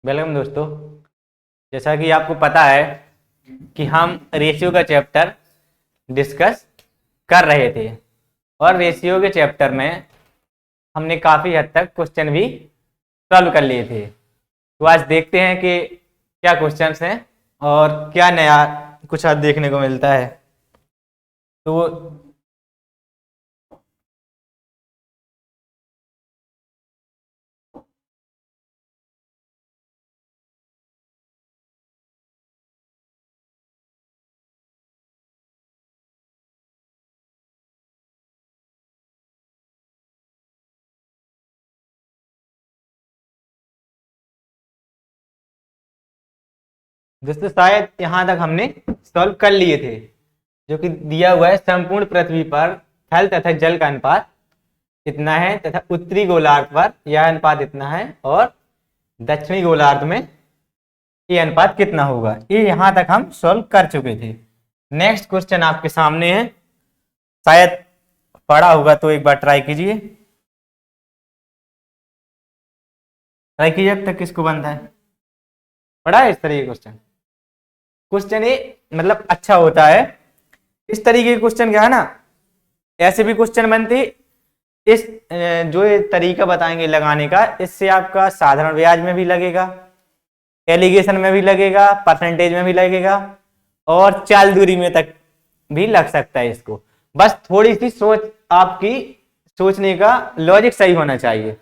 Welcome दोस्तों। जैसा कि आपको पता है कि हम रेशियो का चैप्टर डिस्कस कर रहे थे और रेशियो के चैप्टर में हमने काफ़ी हद तक क्वेश्चन भी सॉल्व कर लिए थे। तो आज देखते हैं कि क्या क्वेश्चंस हैं और क्या नया कुछ आज देखने को मिलता है। तो दोस्तों शायद यहाँ तक हमने सॉल्व कर लिए थे, जो कि दिया हुआ है संपूर्ण पृथ्वी पर थल तथा जल का अनुपात इतना है तथा उत्तरी गोलार्ध पर यह अनुपात इतना है और दक्षिणी गोलार्ध में ये अनुपात कितना होगा। ये यहां तक हम सॉल्व कर चुके थे। नेक्स्ट क्वेश्चन आपके सामने है, शायद पढ़ा होगा तो एक बार ट्राई कीजिए। ट्राई कीजिए अब तक किसको बनता है। पढ़ा है इस तरह के क्वेश्चन। क्वेश्चन ये मतलब अच्छा होता है। इस तरीके के क्वेश्चन क्या है ना, ऐसे भी क्वेश्चन बनते। इस जो ये तरीका बताएंगे लगाने का, इससे आपका साधारण ब्याज में भी लगेगा, एलिगेशन में भी लगेगा, परसेंटेज में भी लगेगा और चाल दूरी में तक भी लग सकता है। इसको बस थोड़ी सी सोच, आपकी सोचने का लॉजिक सही होना चाहिए।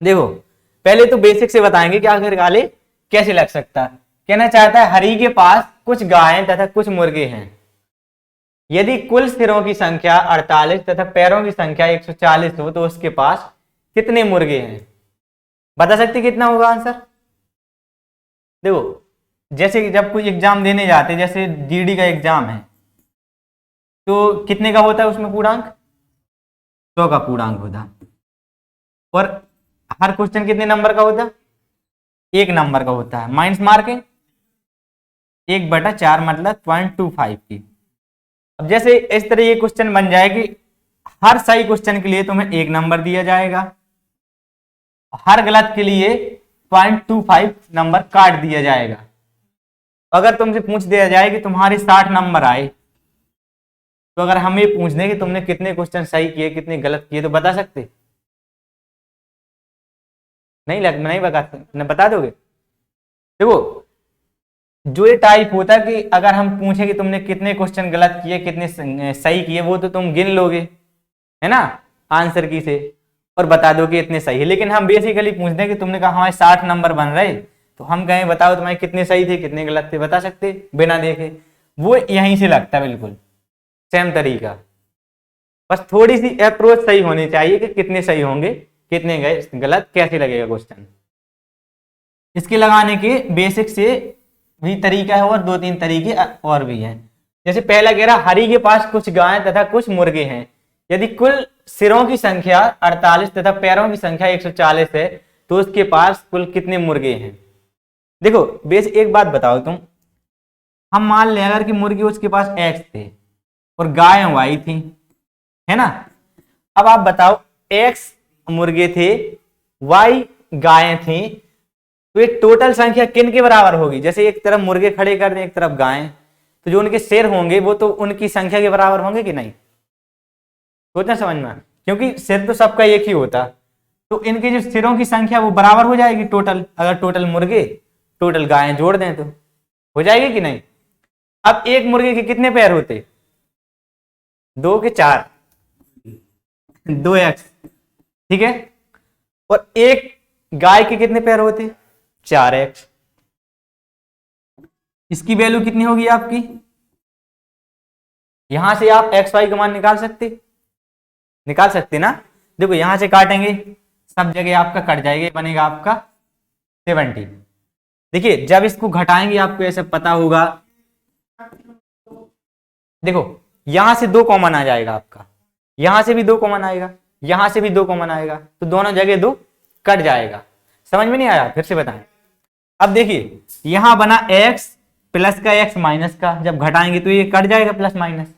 देखो पहले तो बेसिक से बताएंगे कि आखिर गाले कैसे लग सकता है। कहना चाहता है हरि के पास कुछ गायें तथा कुछ मुर्गे हैं। यदि कुल सिरों की संख्या 48 तथा पैरों की संख्या 140 हो तो उसके पास कितने मुर्गे हैं। बता सकते कितना होगा आंसर। देखो जैसे कि जब कोई एग्जाम देने जाते, जैसे जीडी का एग्जाम है तो कितने का होता है उसमें पूर्णांक, 100 का पूर्णांक होता है। और हर क्वेश्चन कितने नंबर का होता है, 1 नंबर का होता है। माइनस मार्किंग 1/4 मतलब 0.25 की। अब जैसे इस तरह ये क्वेश्चन बन जाए कि हर सही क्वेश्चन के लिए तुम्हें 1 नंबर दिया जाएगा, हर गलत के लिए 0.25 नंबर काट दिया जाएगा। अगर तुमसे पूछ दिया जाए कि तुम्हारे 60 नंबर आए, तो अगर हम ये पूछ दें कि तुमने कितने क्वेश्चन सही किए कितने गलत किए, तो बता सकते नहीं बता दोगे। देखो जो ये टाइप होता है कि अगर हम पूछे कि तुमने कितने क्वेश्चन गलत किए कितने सही किए, वो तो तुम गिन लोगे है ना आंसर की से, और बता दो कि इतने सही है। लेकिन हम बेसिकली पूछते हैं कि तुमने कहा हमारे 60 नंबर बन रहे, तो हम कहें बताओ तुम्हारे कितने सही थे कितने गलत थे, बता सकते बिना देखे। वो यहीं से लगता है बिल्कुल सेम तरीका। बस थोड़ी सी अप्रोच सही होनी चाहिए कि कितने सही होंगे कितने गलत, कैसे लगेगा क्वेश्चन। इसके लगाने के बेसिक से भी तरीका है और 2-3 तरीके और भी हैं। जैसे पहला कह रहा हरि के पास कुछ गायें तथा कुछ मुर्गे हैं। यदि कुल सिरों की संख्या 48 तथा पैरों की संख्या 140 है तो उसके पास कुल कितने मुर्गे हैं। देखो बेस एक बात बताओ तुम, हम मान लें अगर कि मुर्गे उसके पास एक्स थे और गाय वाई थी, है ना। अब आप बताओ एक्स मुर्गे थे वाई गायें थी, तो ये टोटल संख्या किन के बराबर होगी। जैसे एक तरफ मुर्गे खड़े कर दें एक तरफ गायें, तो जो उनके सिर होंगे वो तो उनकी संख्या के बराबर होंगे कि नहीं। सोचना समझ में, क्योंकि सिर तो सबका एक ही होता, तो इनके जो सिरों की संख्या वो बराबर हो जाएगी टोटल। अगर टोटल मुर्गे टोटल गायें जोड़ दें तो हो जाएगी कि नहीं। अब एक मुर्गे के कितने पैर होते, 2 के 4, 2x, ठीक है। और एक गाय के कितने पैर होते, 4x। इसकी वैल्यू कितनी होगी आपकी, यहां से आप एक्स वाई का मान निकाल सकते ना। देखो यहां से काटेंगे सब जगह आपका कट जाएगा, बनेगा आपका 70। देखिए जब इसको घटाएंगे आपको ऐसे पता होगा, देखो यहां से 2 कॉमन आ जाएगा आपका, यहां से भी 2 कॉमन आएगा, यहां से भी 2 कॉमन आएगा, तो दोनों जगह 2 कट जाएगा। समझ में नहीं आया, फिर से बताएं। अब देखिए यहां बना x प्लस का x माइनस का, जब घटाएंगे तो ये कट जाएगा प्लस माइनस।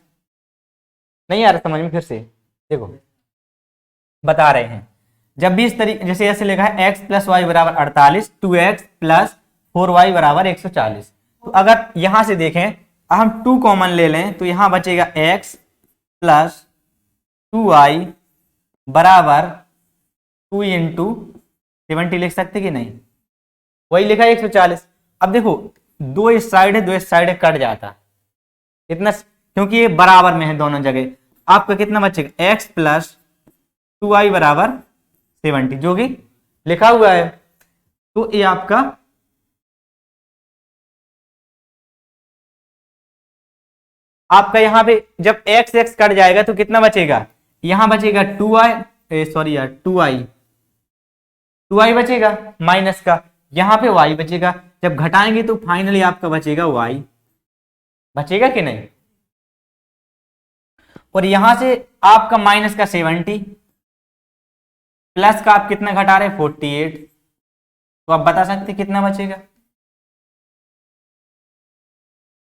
नहीं आ रहा समझ में, फिर से देखो बता रहे हैं। जब भी इस तरीके जैसे ऐसे लिखा है x प्लस वाई बराबर 48, 2x प्लस 4y बराबर 140। तो अगर यहां से देखें हम 2 कॉमन ले लें तो यहां बचेगा x प्लस 2y बराबर 2 इंटू 70 लिख सकते कि नहीं, वही लिखा है 140। अब देखो दो इस साइड है, दो इस साइड है, कट जाता इतना, क्योंकि ये बराबर में है दोनों जगह। आपका कितना बचेगा x प्लस 2y बराबर 70 जो कि लिखा हुआ है। तो ये आपका यहां पे जब x x कट जाएगा तो कितना बचेगा, यहां बचेगा 2y, सॉरी यार 2y बचेगा माइनस का, यहां पे y बचेगा। जब घटाएंगे तो फाइनली आपका बचेगा y, बचेगा कि नहीं। और यहां से आपका माइनस का 70 प्लस का आप कितना घटा रहे 48, तो आप बता सकते कितना बचेगा।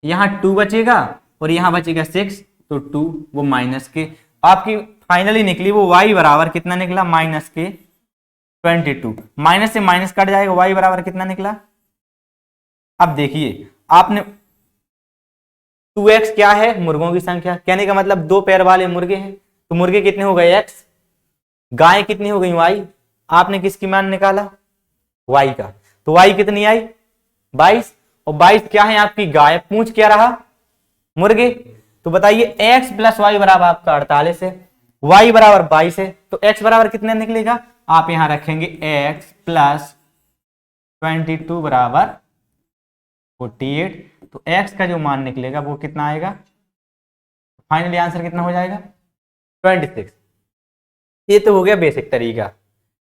यहां 2 बचेगा और यहां बचेगा 6, तो 2 वो माइनस के आपकी फाइनली निकली वो y बराबर कितना निकला माइनस के 22। माइनस से माइनस कट जाएगा, y बराबर कितना निकला। अब देखिए आपने 2x क्या है, मुर्गों की संख्या, कहने का मतलब 2 पैर वाले मुर्गे हैं, तो मुर्गे कितने हो गए x, गाय कितनी हो गई y। आपने किसकी मान निकाला y का, तो y कितनी आई 22, और 22 क्या है आपकी गाय, पूंछ क्या रहा मुर्गे। तो बताइए x प्लस वाई बराबर आपका 48 है, y बराबर 22 है, तो x बराबर कितने निकलेगा, आप यहां रखेंगे x प्लस 22 बराबर 48, तो x का जो मान निकलेगा वो कितना आएगा, फाइनली आंसर कितना हो जाएगा 26। ये तो हो गया बेसिक तरीका,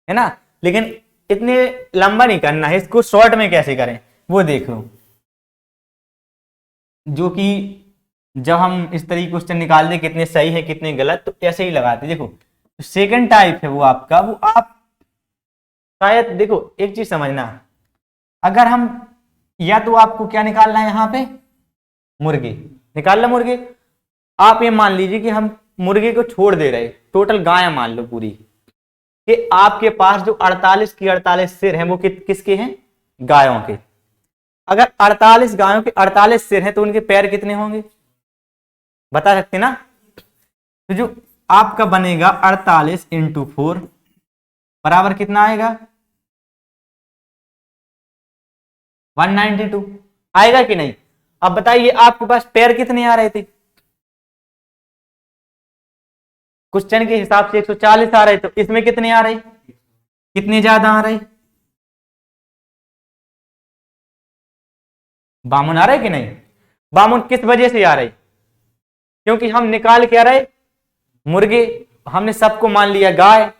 है ना। लेकिन इतने लंबा नहीं करना है, इसको शॉर्ट में कैसे करें वो देखो, जो कि जब हम इस तरीके क्वेश्चन निकाल दे कितने सही है कितने गलत, तो ऐसे ही लगाते। देखो सेकंड टाइप है वो आपका, वो आप शायद देखो एक चीज समझना, अगर हम या तो आपको क्या निकालना है यहां पे मुर्गे निकालना, मुर्गे आप ये मान लीजिए कि हम मुर्गे को छोड़ दे रहे, टोटल गाय मान लो पूरी, कि आपके पास जो 48 की 48 सिर हैं वो किसके हैं, गायों के। अगर 48 गायों के 48 सिर हैं तो उनके पैर कितने होंगे बता सकते ना। तो जो आपका बनेगा 48 इंटू 4 बराबर कितना आएगा 192 आएगा कि नहीं। अब बताइए आपके पास पैर कितने आ रहे थे, क्वेश्चन के हिसाब से 140 आ रहे, तो इसमें कितने आ रहे, कितने ज्यादा आ रहे, बामुन आ रहे कि नहीं। बामुन किस वजह से आ रहे, क्योंकि हम निकाल के आ रहे मुर्गे, हमने सबको मान लिया गाय,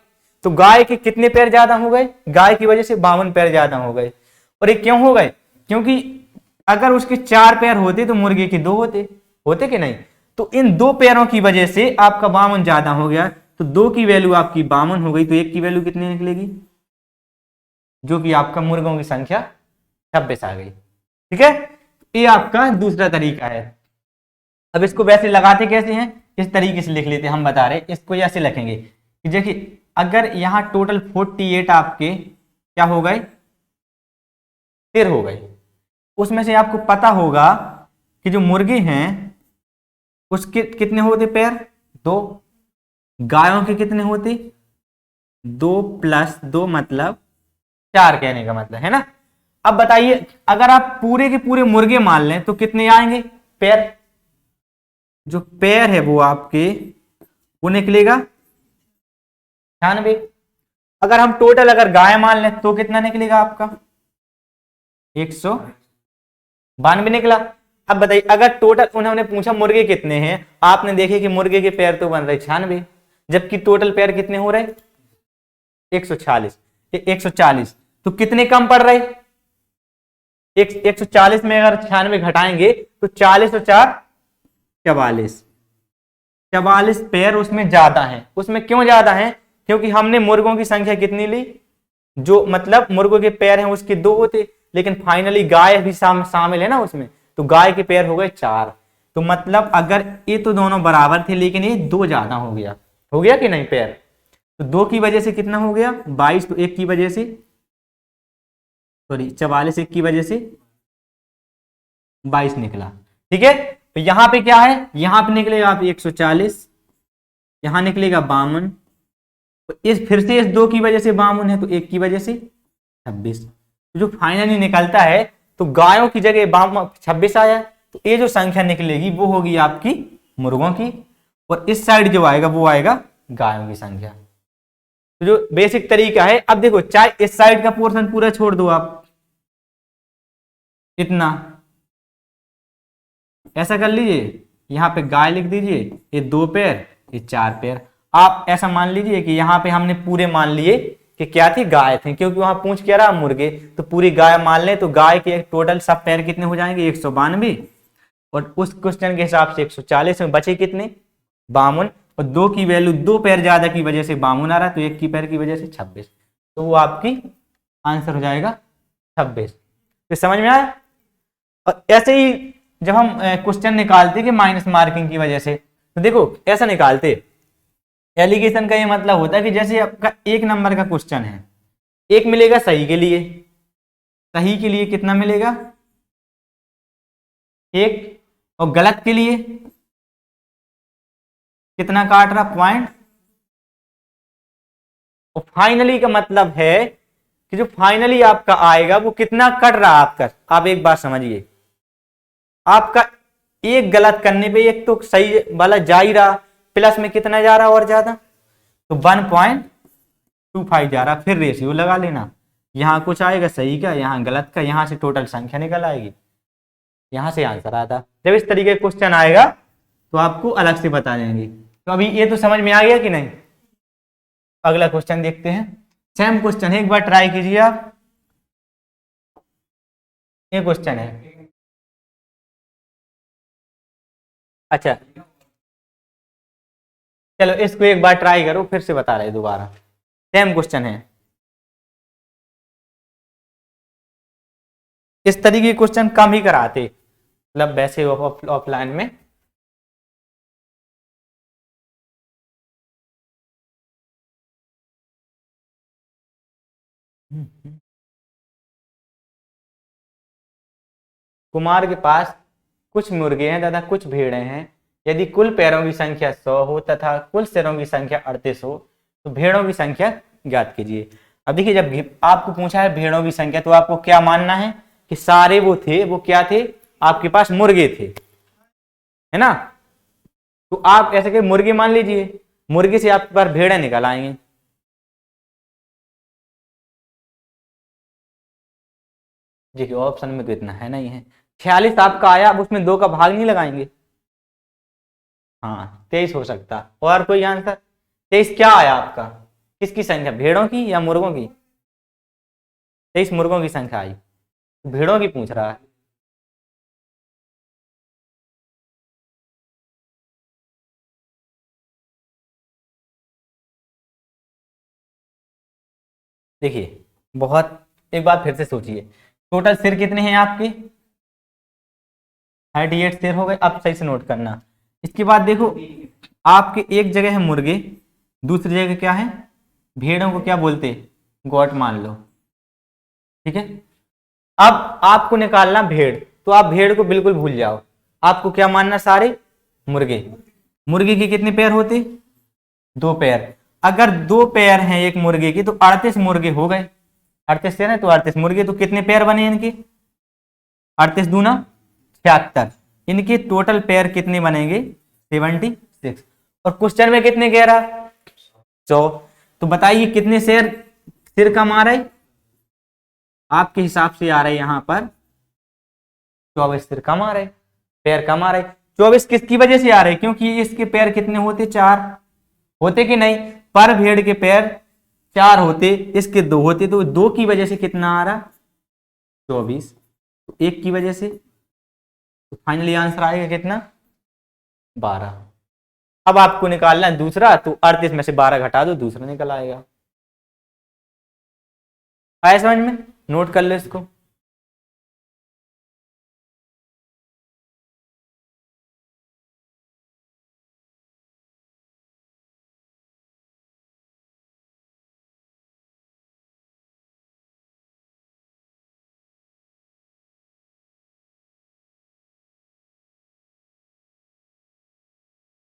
तो गाय के कितने पैर ज्यादा हो गए, गाय की वजह से 52 पैर ज्यादा हो गए। और ये क्यों हो गए, क्योंकि अगर उसके 4 पैर होते तो मुर्गे के 2 होते कि नहीं। तो इन 2 पैरों की वजह से आपका 52 ज्यादा हो गया, तो 2 की वैल्यू आपकी 52 हो गई, तो 1 की वैल्यू कितनी निकलेगी, जो कि आपका मुर्गों की संख्या 26 आ गई। ठीक है, ये आपका दूसरा तरीका है। अब इसको वैसे लगाते कैसे हैं, इस तरीके से लिख लेते हैं, हम बता रहे इसको ऐसे लिखेंगे कि देखिए अगर यहां टोटल 48 आपके क्या हो गए सिर हो गए, उसमें से आपको पता होगा कि जो मुर्गे हैं उसके कितने होते पैर 2, गायों के कितने होते 2 प्लस 2 मतलब 4, कहने का मतलब है ना। अब बताइए अगर आप पूरे के पूरे मुर्गे मान लें तो कितने आएंगे पैर, जो पैर है वो आपके वो निकलेगा 96। अगर हम टोटल अगर गाय मान लें तो कितना निकलेगा आपका 192 निकला। अब बताइए अगर टोटल उन्होंने पूछा मुर्गे कितने हैं, आपने देखे कि मुर्गे के पैर तो बन रहे 96, जबकि टोटल पैर कितने हो रहे 146, 140, तो कितने कम पड़ रहे 140 में अगर 96 घटाएंगे तो 40 और 4 44 पैर उसमें ज्यादा है। उसमें क्यों ज्यादा है, क्योंकि हमने मुर्गों की संख्या कितनी ली, जो मतलब मुर्गों के पैर हैं उसके 2 होते, लेकिन फाइनली गाय भी शामिल है ना उसमें, तो गाय के पैर हो गए 4। तो मतलब अगर ये तो दोनों बराबर थे लेकिन ये 2 ज्यादा हो गया कि नहीं पैर, तो 2 की वजह से कितना हो गया 22, तो 1 की वजह से, सॉरी 44, 1 की वजह से 22 निकला। ठीक है, तो यहां पे क्या है, यहां पे निकलेगा आप 140, यहां निकलेगा 52, तो इस फिर से इस 2 की वजह से 52 है, तो 1 की वजह से 26। तो जो फाइनली निकलता है, तो गायों की जगह 26 आया, तो ये जो संख्या निकलेगी वो होगी आपकी मुर्गों की, और इस साइड जो आएगा वो आएगा गायों की संख्या। तो जो बेसिक तरीका है, अब देखो चाहे इस साइड का पोर्शन पूरा छोड़ दो आप, इतना ऐसा कर लीजिए, यहां पे गाय लिख दीजिए, ये 2 पैर, ये 4 पैर। आप ऐसा मान लीजिए कि यहाँ पे हमने पूरे मान लिए कि क्या थी, गाय थी, क्योंकि वहां पूछ क्या रहा मुर्गे, तो पूरी गाय मान ले, तो गाय के टोटल सब पैर कितने हो जाएंगे 192, और उस क्वेश्चन के हिसाब से 140 में बचे कितने 52, और 2 की वैल्यू 2 पैर ज्यादा की वजह से 52 आ रहा है, तो 1 की पैर की वजह से 26, तो वो आपकी आंसर हो जाएगा 26। तो समझ में आया। और ऐसे ही जब हम क्वेश्चन निकालते कि माइनस मार्किंग की वजह से, तो देखो ऐसा निकालते, एलिगेशन का ये मतलब होता है कि जैसे आपका 1 नंबर का क्वेश्चन है, 1 मिलेगा सही के लिए, सही के लिए कितना मिलेगा 1, और गलत के लिए कितना काट रहा पॉइंट, और फाइनली का मतलब है कि जो फाइनली आपका आएगा वो कितना कट रहा आपका। आप एक बात समझिए, आपका एक गलत करने पे एक तो सही वाला जा ही रहा, प्लस में कितना जा रहा और ज्यादा, तो 1.25 जा रहा, फिर रेशियो लगा लेना, यहां कुछ आएगा सही का, यहां गलत का, यहां से टोटल संख्या निकल आएगी, यहां से आंसर आता। जब इस तरीके का क्वेश्चन आएगा तो आपको अलग से बता देंगे। तो अभी ये तो समझ में आ गया कि नहीं। अगला क्वेश्चन देखते हैं, सेम क्वेश्चन है, एक बार ट्राई कीजिए आप। ये क्वेश्चन है, अच्छा चलो इसको एक बार ट्राई करो, फिर से बता रहे दोबारा, सेम क्वेश्चन है। इस तरीके के क्वेश्चन कम ही कराते, मतलब वैसे ऑफलाइन में। कुमार के पास कुछ मुर्गे हैं तथा कुछ भेड़ें हैं, यदि कुल पैरों की संख्या 100 हो तथा कुल सिरों की संख्या 38 हो, तो भेड़ों की संख्या ज्ञात कीजिए। अब देखिए, जब आपको पूछा है भेड़ों की संख्या, तो आपको क्या मानना है कि सारे वो थे, वो क्या थे, आपके पास मुर्गे थे, है ना। तो आप ऐसे के मुर्गे मान लीजिए, मुर्गे से आपके पास भेड़ें निकल आएंगे। देखिए ऑप्शन में तो इतना है नहीं है, 46 आपका आया, अब उसमें 2 का भाग नहीं लगाएंगे। हाँ 23 हो सकता, और कोई आंसर। 23 क्या आया आपका, किसकी संख्या, भेड़ों की या मुर्गों की। 23 मुर्गों की संख्या आई, भेड़ों की पूछ रहा है। देखिए बहुत, एक बार फिर से सोचिए, टोटल सिर कितने हैं आपके, 38 सिर हो गए। अब सही से नोट करना, इसके बाद देखो, आपके एक जगह है मुर्गे, दूसरी जगह क्या है, भेड़ों को क्या बोलते, गोट मान लो, ठीक है। अब आपको निकालना भेड़, तो आप भेड़ को बिल्कुल भूल जाओ, आपको क्या मानना, सारे मुर्गे। मुर्गे के कितने पैर होते, 2 पैर। अगर 2 पैर हैं एक मुर्गे की, तो 38 मुर्गे हो गए, 38 है ना, तो 38 मुर्गे, तो कितने पैर बने इनके, 38 दूना 76, इनके टोटल पैर कितने बनेंगे 76। और क्वेश्चन में कितने कह रहा 100, तो बताइए कितने शेर सिर कम आ रहे, आपके हिसाब से आ रहे यहां पर 24 सिर कम आ रहे, पैर कम आ रहे। 24 किसकी वजह से आ रहे, क्योंकि इसके पैर कितने होते, 4 होते कि नहीं, पर भेड़ के पैर 4 होते, इसके 2 होते, तो 2 की वजह से कितना आ रहा 24, तो 1 की वजह से, तो फाइनली आंसर आएगा कितना 12। अब आपको निकालना है दूसरा, तो 38 में से 12 घटा दो, दूसरा निकल आएगा। आया समझ में, नोट कर लो इसको।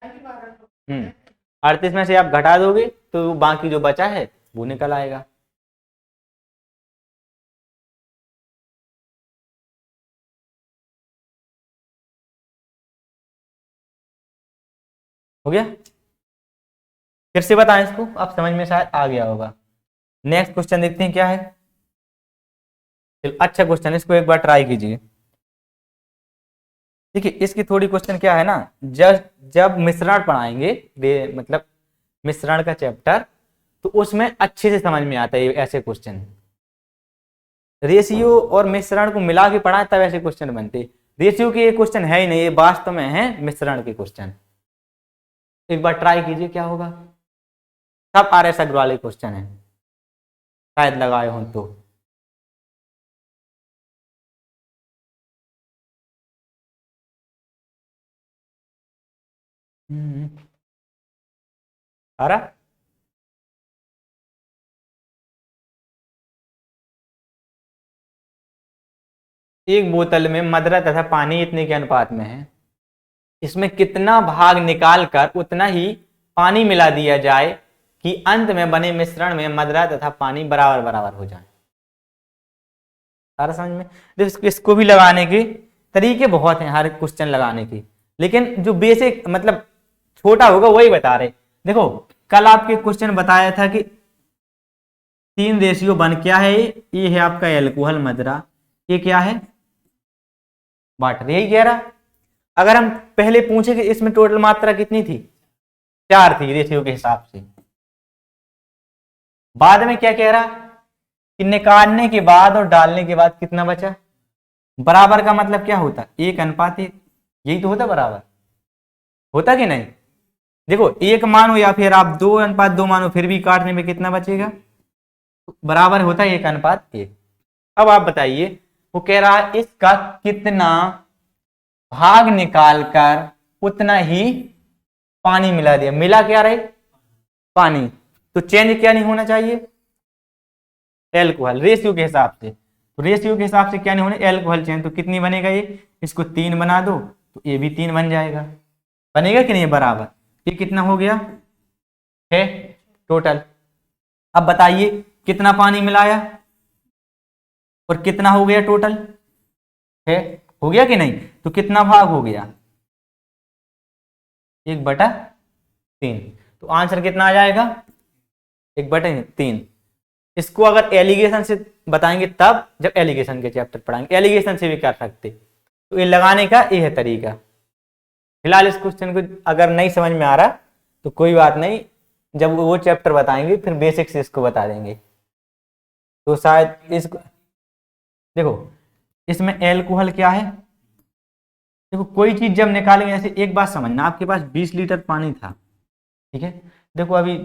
38 में से आप घटा दोगे तो बाकी जो बचा है वो निकल आएगा। हो गया? फिर से बताएं इसको, आप समझ में शायद आ गया होगा। नेक्स्ट क्वेश्चन देखते हैं क्या है। चलो अच्छा क्वेश्चन, इसको एक बार ट्राई कीजिए। देखिए इसकी थोड़ी क्वेश्चन क्या है ना, जब जब मिश्रण पढ़ाएंगे मतलब मिश्रण का चैप्टर, तो उसमें अच्छे से समझ में आता है ऐसे क्वेश्चन। रेशियो और मिश्रण को मिला के पढ़ाएं तब ऐसे क्वेश्चन बनते। रेशियो के ये क्वेश्चन है ही नहीं, ये वास्तव में है मिश्रण के क्वेश्चन। एक बार ट्राई कीजिए क्या होगा। सब RS अग्रवाल के क्वेश्चन है, शायद लगाए हो तो। आ रहा? एक बोतल में मदरा तथा पानी इतने के अनुपात में है, इसमें कितना भाग निकाल कर उतना ही पानी मिला दिया जाए कि अंत में बने मिश्रण में मदरा तथा पानी बराबर बराबर हो जाए। सारा समझ में? देखो इसको भी लगाने के तरीके बहुत हैं हर क्वेश्चन लगाने के, लेकिन जो बेसिक मतलब छोटा होगा वही बता रहे। देखो कल आपके क्वेश्चन बताया था कि 3:1 क्या है, ये है आपका एल्कोहल मदरा, ये क्या है वाटर, यही कह रहा। अगर हम पहले पूछे कि इसमें टोटल मात्रा कितनी थी, 4 थी रेशियो के हिसाब से। बाद में क्या कह रहा कि निकालने के बाद और डालने के बाद कितना बचा। बराबर का मतलब क्या होता, 1:1, यही तो होता बराबर, होता कि नहीं। देखो 1 मानो या फिर आप 2:2 मानो, फिर भी काटने में कितना बचेगा, बराबर होता है 1:1। अब आप बताइए, वो कह रहा है इसका कितना भाग निकालकर उतना ही पानी मिला दिया। मिला क्या रहे, पानी, तो चेंज क्या नहीं होना चाहिए, एल्कोहल रेशियो के हिसाब से। तो रेशियो के हिसाब से क्या नहीं होना, एल्कोहल चेंज। तो कितनी बनेगा ये, इसको 3 बना दो तो ये भी 3 बन जाएगा। बनेगा कि नहीं बराबर। ये कितना हो गया है टोटल। अब बताइए कितना पानी मिलाया और कितना हो गया टोटल है, हो गया कि नहीं। तो कितना भाग हो गया, 1/3। तो आंसर कितना आ जाएगा, 1/3। इसको अगर एलिगेशन से बताएंगे तब, जब एलिगेशन के चैप्टर पढ़ाएंगे, एलिगेशन से भी कर सकते। तो ये लगाने का ये है तरीका। फिलहाल इस क्वेश्चन को अगर नहीं समझ में आ रहा तो कोई बात नहीं, जब वो चैप्टर बताएंगे फिर बेसिक से इसको बता देंगे। तो शायद इसको देखो, इसमें एल्कोहल क्या है। देखो कोई चीज जब निकालेंगे, ऐसे एक बात समझना, आपके पास 20 लीटर पानी था, ठीक है। देखो अभी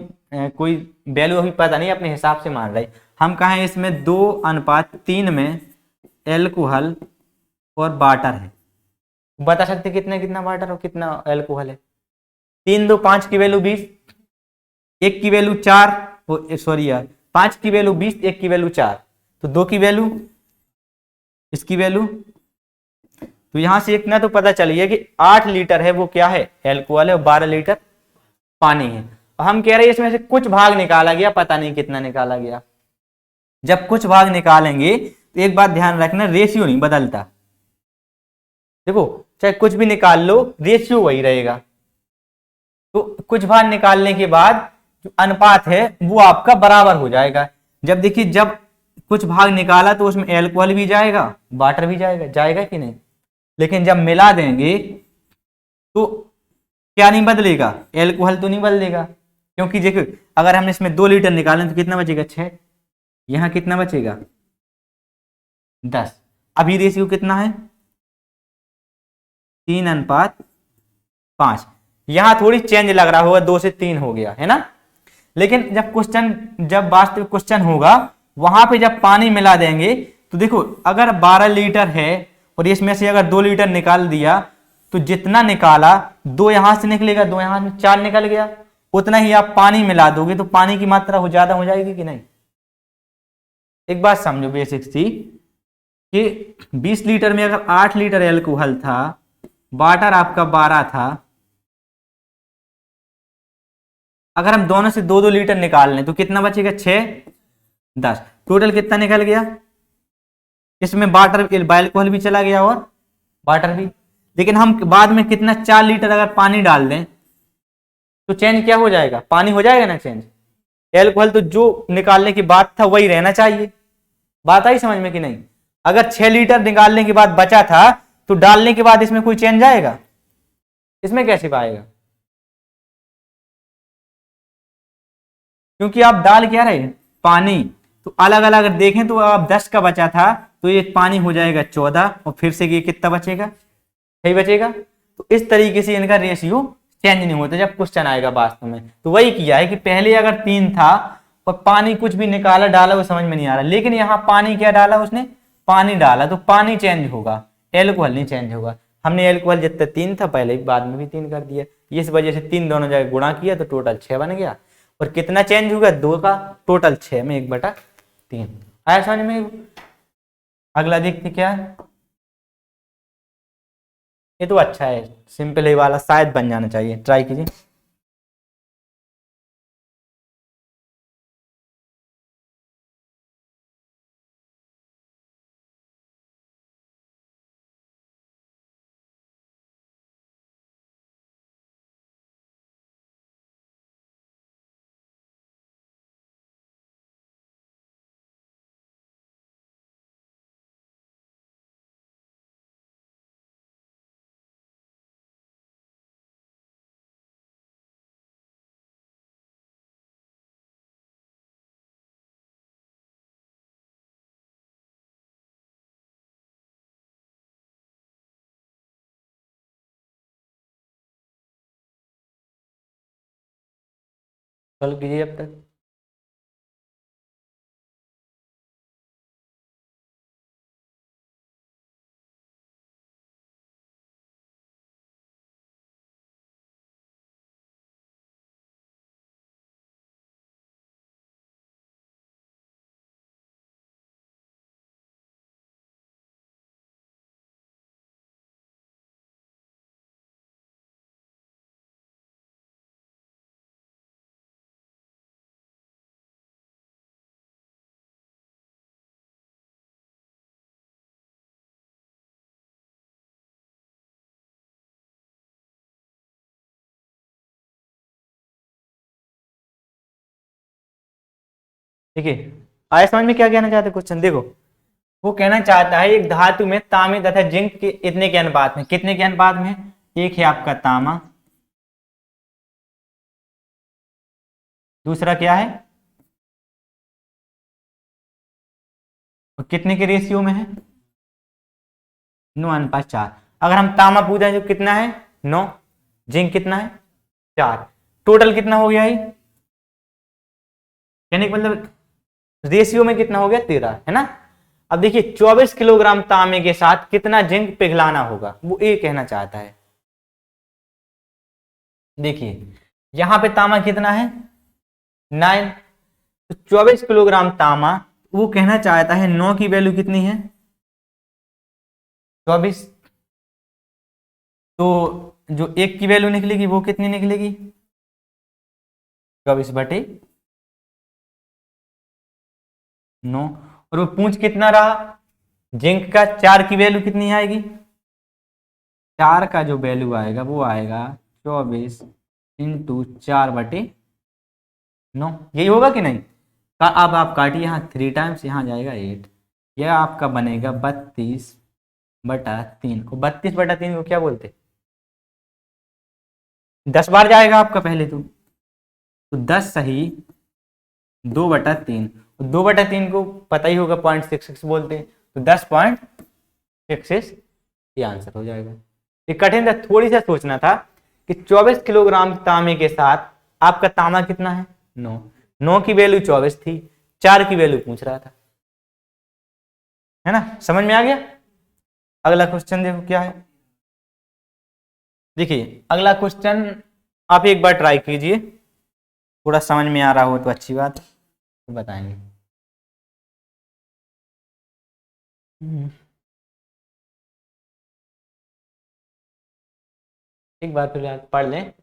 कोई वैल्यू अभी पता नहीं, अपने हिसाब से मान रहे हम। कहें इसमें 2:3 में एल्कोहल और वाटर है, बता सकते कितना कितना वाटर और कितना एल्कोहल है। 3 2 5 की वैल्यू 20, 1 की वैल्यू 4, सॉरी यार 5 की वैल्यू 20, 1 की वैल्यू 4, तो 2 की वैल्यू, इसकी वैल्यू। तो यहां से इतना तो पता चलिए कि 8 लीटर है वो क्या है, एल्कोहल है, और 12 लीटर पानी है। और हम कह रहे हैं इसमें से कुछ भाग निकाला गया, पता नहीं कितना निकाला गया। जब कुछ भाग निकालेंगे तो एक बात ध्यान रखना, रेशियो नहीं बदलता। देखो चाहे कुछ भी निकाल लो, रेशियो वही रहेगा। तो कुछ भाग निकालने के बाद जो अनुपात है वो आपका बराबर हो जाएगा। जब देखिए जब कुछ भाग निकाला तो उसमें एल्कोहल भी जाएगा, वाटर भी जाएगा, जाएगा कि नहीं। लेकिन जब मिला देंगे तो क्या नहीं बदलेगा, एल्कोहल तो नहीं बदलेगा। क्योंकि देखो अगर हमने इसमें 2 लीटर निकाले तो कितना बचेगा, 6। यहां कितना बचेगा, 10। अभी रेशियो कितना है, 3:5। यहां थोड़ी चेंज लग रहा होगा, 2 से 3 हो गया है ना। लेकिन जब वास्तविक क्वेश्चन होगा वहां पे जब पानी मिला देंगे तो देखो अगर 12 लीटर है और इसमें से अगर 2 लीटर निकाल दिया तो जितना निकाला 2 यहां से निकलेगा, 2 यहां से 4 निकल गया, उतना ही आप पानी मिला दोगे तो पानी की मात्रा ज्यादा हो जाएगी कि नहीं। एक बात समझो बेसिक सी, कि 20 लीटर में अगर 8 लीटर एल्कोहल था, वाटर आपका 12 था, अगर हम दोनों से 2-2 लीटर निकाल लें तो कितना बचेगा, 6-10, टोटल कितना निकल गया। इसमें वाटर अल्कोहल भी चला गया और वाटर भी। लेकिन हम बाद में कितना 4 लीटर अगर पानी डाल दें तो चेंज क्या हो जाएगा, पानी हो जाएगा ना चेंज। एल्कोहल तो जो निकालने की बात था वही रहना चाहिए। बात आई समझ में कि नहीं। अगर 6 लीटर निकालने के बाद बचा था तो डालने के बाद इसमें कोई चेंज आएगा, इसमें कैसे पाएगा, क्योंकि आप डाल क्या रहे, पानी। तो अलग अलग अगर देखें तो अब 10 का बचा था तो ये पानी हो जाएगा 14 और फिर से ये कितना बचेगा, सही बचेगा। तो इस तरीके से इनका रेशियो चेंज नहीं होता जब क्वेश्चन आएगा वास्तव में। तो वही किया है कि पहले अगर 3 था और पानी कुछ भी निकाला डाला वो समझ में नहीं आ रहा, लेकिन यहाँ पानी क्या डाला उसने, पानी डाला तो पानी चेंज होगा, एल्कोहल नहीं चेंज होगा। हमने एल्कोहल जितना 3 था पहले बाद में भी 3 कर दिया, इस वजह से 3 दोनों जगह गुणा किया तो टोटल 6 बन गया। और कितना चेंज होगा, 2 का, टोटल 6 में 1/3 आया समझ में। अगला देखते क्या है, ये तो अच्छा है, सिंपल है वाला, शायद बन जाना चाहिए, ट्राई कीजिए। सॉल्व कीजिए अब तक। ठीक है, आया समझ में क्या कहना चाहते क्वेश्चन, देखो वो कहना चाहता है एक धातु में तांबे तथा जिंक के इतने के अनुपात में, कितने के अनुपात में, एक है आपका तांबा, दूसरा क्या है, और कितने के रेशियो में है, 9:4। अगर हम तांबा पूछे जो कितना है 9, जिंक कितना है 4, टोटल कितना हो गया ये, यानी कि मतलब रेशियो में कितना हो गया 13, है ना। अब देखिए 24 किलोग्राम तांबे के साथ कितना जिंक पिघलाना होगा, वो ये कहना चाहता है। देखिए यहां पे तांबा कितना है 9, तो 24 किलोग्राम तांबा, वो कहना चाहता है 9 की वैल्यू कितनी है 24, तो जो एक की वैल्यू निकलेगी वो कितनी निकलेगी 24/9। और वो पूंछ कितना रहा जिंक का, 4 की वैल्यू कितनी आएगी, 4 का जो वैल्यू आएगा वो आएगा 24 × 4/9, यही होगा कि नहीं। अब आप काटिए, यहाँ 3 टाइम्स, यहाँ जाएगा 8, यह आपका बनेगा 32/3। 32/3 को क्या बोलते, 10 बार जाएगा आपका पहले तो 10 सही 2/3, 2/3 को पता ही होगा 0.66 बोलते हैं, तो 10.66 ये आंसर हो जाएगा। ये कठिन था, थोड़ी सा सोचना था कि 24 किलोग्राम तांबे के साथ आपका तांबा कितना है 9, 9 की वैल्यू 24 थी, 4 की वैल्यू पूछ रहा था, है ना, समझ में आ गया। अगला क्वेश्चन देखो क्या है। देखिए अगला क्वेश्चन आप एक बार ट्राई कीजिए, थोड़ा समझ में आ रहा हो तो अच्छी बात है, तो बताएंगे। एक बार फिर पढ़ लें।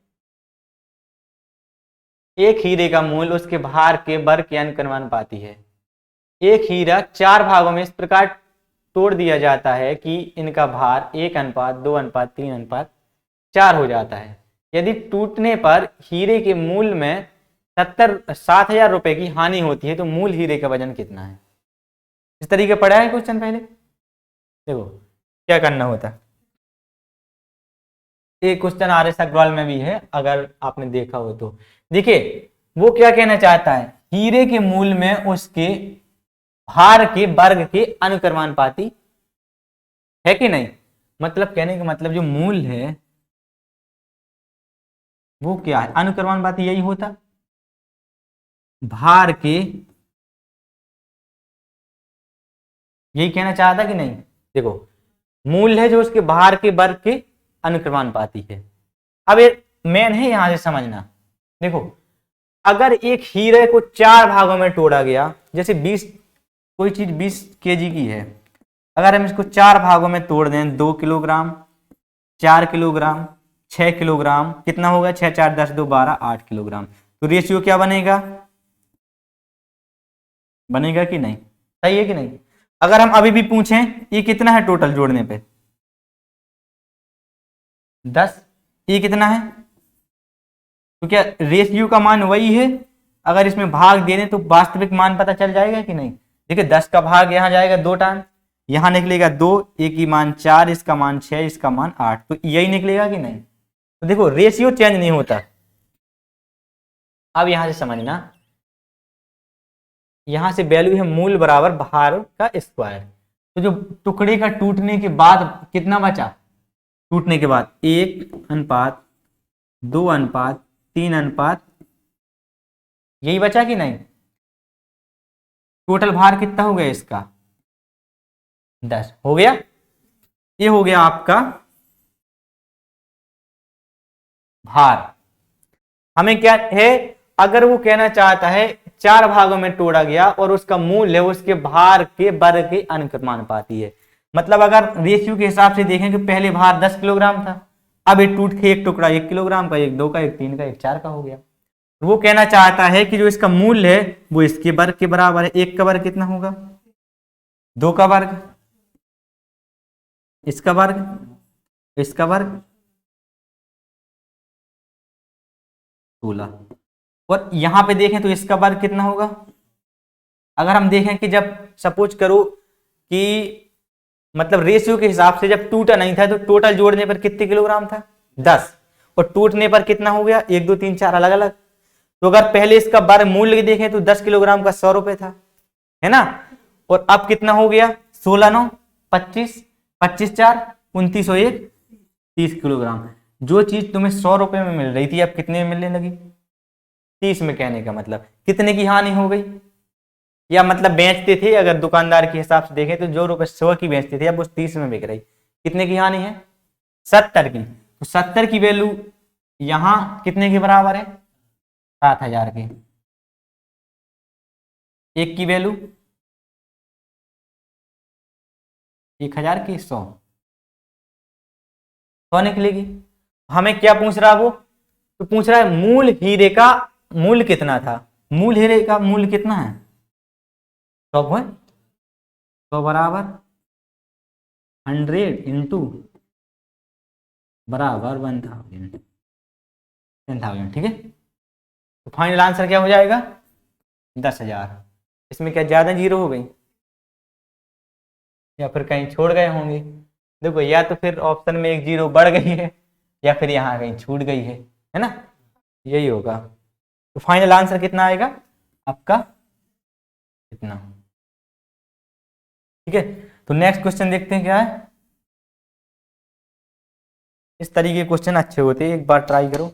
एक हीरे का मूल्य उसके भार के वर्ग के अनुक्रमानुपाती है। एक हीरा 4 भागों में इस प्रकार तोड़ दिया जाता है कि इनका भार 1:2:3:4 हो जाता है। यदि टूटने पर हीरे के मूल्य में 60,000 रुपए की हानि होती है तो मूल हीरे का वजन कितना है? इस तरीके पढ़ा है क्वेश्चन पहले। देखो क्या करना होता है, एक क्वेश्चन आर एस अग्रवाल में भी है, अगर आपने देखा हो तो। देखिए वो क्या कहना चाहता है, हीरे के मूल्य में उसके भार के वर्ग के अनुक्रमानुपाती है कि नहीं। मतलब कहने का मतलब जो मूल्य है वो क्या है, अनुक्रमानुपाती यही होता, भार के, यही कहना चाहता कि नहीं। देखो मूल्य है जो उसके भार के वर्ग के अनुक्रमानुपाती है। अब ये मेन है यहां से समझना। देखो अगर एक हीरे को 4 भागों में तोड़ा गया, जैसे 20, कोई चीज 20 केजी की है, अगर हम इसको 4 भागों में तोड़ दें, 2 किलोग्राम, 4 किलोग्राम, 6 किलोग्राम, कितना होगा, 6 4 10 2 12 8 किलोग्राम। तो रेशियो क्या बनेगा, बनेगा कि नहीं, सही है कि नहीं। अगर हम अभी भी पूछें ये कितना है टोटल जोड़ने पे, 10, ये कितना है, तो क्या रेशियो का मान वही है। अगर इसमें भाग दे दें तो वास्तविक मान पता चल जाएगा कि नहीं। देखिए 10 का भाग यहां जाएगा 2 टाइम, यहां निकलेगा 2, एक ही मान 4, इसका मान 6, इसका मान 8, तो यही निकलेगा कि नहीं। तो देखो रेशियो चेंज नहीं होता। अब यहां से समझना, यहां से वैल्यू है मूल बराबर भार का स्क्वायर। तो जो टुकड़े का टूटने के बाद कितना बचा, टूटने के बाद 1:2:3:, यही बचा कि नहीं। टोटल भार कितना हो गया इसका, 10 हो गया। ये हो गया आपका भार। हमें क्या है, अगर वो कहना चाहता है 4 भागों में तोड़ा गया और उसका मूल्य उसके भार के वर्ग के अनुक्रमानुपाती है। मतलब अगर रेशियो के हिसाब से देखें कि पहले भार 10 किलोग्राम था, अब ये टूट के एक टुकड़ा 1 किलोग्राम का, एक 2 का, एक 3 का, एक 4 का हो गया। वो कहना चाहता है कि जो इसका मूल्य है वो इसके वर्ग के बराबर है। 1 का वर्ग कितना होगा, 2 का वर्ग, इसका वर्ग, इसका वर्ग 16। और यहां पे देखें तो इसका वर्ग कितना होगा। अगर हम देखें कि जब सपोज करो कि मतलब रेशियो के हिसाब से जब टूटा नहीं था तो टोटल जोड़ने पर कितने किलोग्राम था, 10, और टूटने पर कितना हो गया, 1 2 3 4 अलग अलग। तो अगर पहले इसका वर्ग मूल्य देखें तो 10 किलोग्राम का 100 रुपए था, है ना। और अब कितना हो गया, 16 9 25, 25 4 29 और 1 30 किलोग्राम। जो चीज तुम्हें 100 रुपए में मिल रही थी अब कितने में मिलने लगी, 30 में। कहने का मतलब कितने की हानि हो गई, या मतलब बेचते थे अगर दुकानदार के हिसाब से देखें तो जो रुपए 100 की बेचते थे अब वो 30 में बिक रही, कितने की हानि है, 70 की। तो 70 की वैल्यू यहां कितने के बराबर है, 7,000 के। एक की वैल्यू 1,000 की 100 निकलेगी। हमें क्या पूछ रहा है वो, तो पूछ रहा है मूल हीरे का मूल्य कितना था। मूल हीरे का मूल्य कितना है, 100 है, 100 बराबर 100 इंटू बराबर 1000, 10,000, ठीक है। तो फाइनल आंसर क्या हो जाएगा, 10,000। इसमें क्या ज्यादा जीरो हो गई या फिर कहीं छोड़ गए होंगे। देखो या तो फिर ऑप्शन में एक जीरो बढ़ गई है या फिर यहाँ कहीं छूट गई है ना, यही होगा। तो फाइनल आंसर कितना आएगा आपका, इतना। ठीक है, तो नेक्स्ट क्वेश्चन देखते हैं क्या है। इस तरीके के क्वेश्चन अच्छे होते हैं, एक बार ट्राई करो।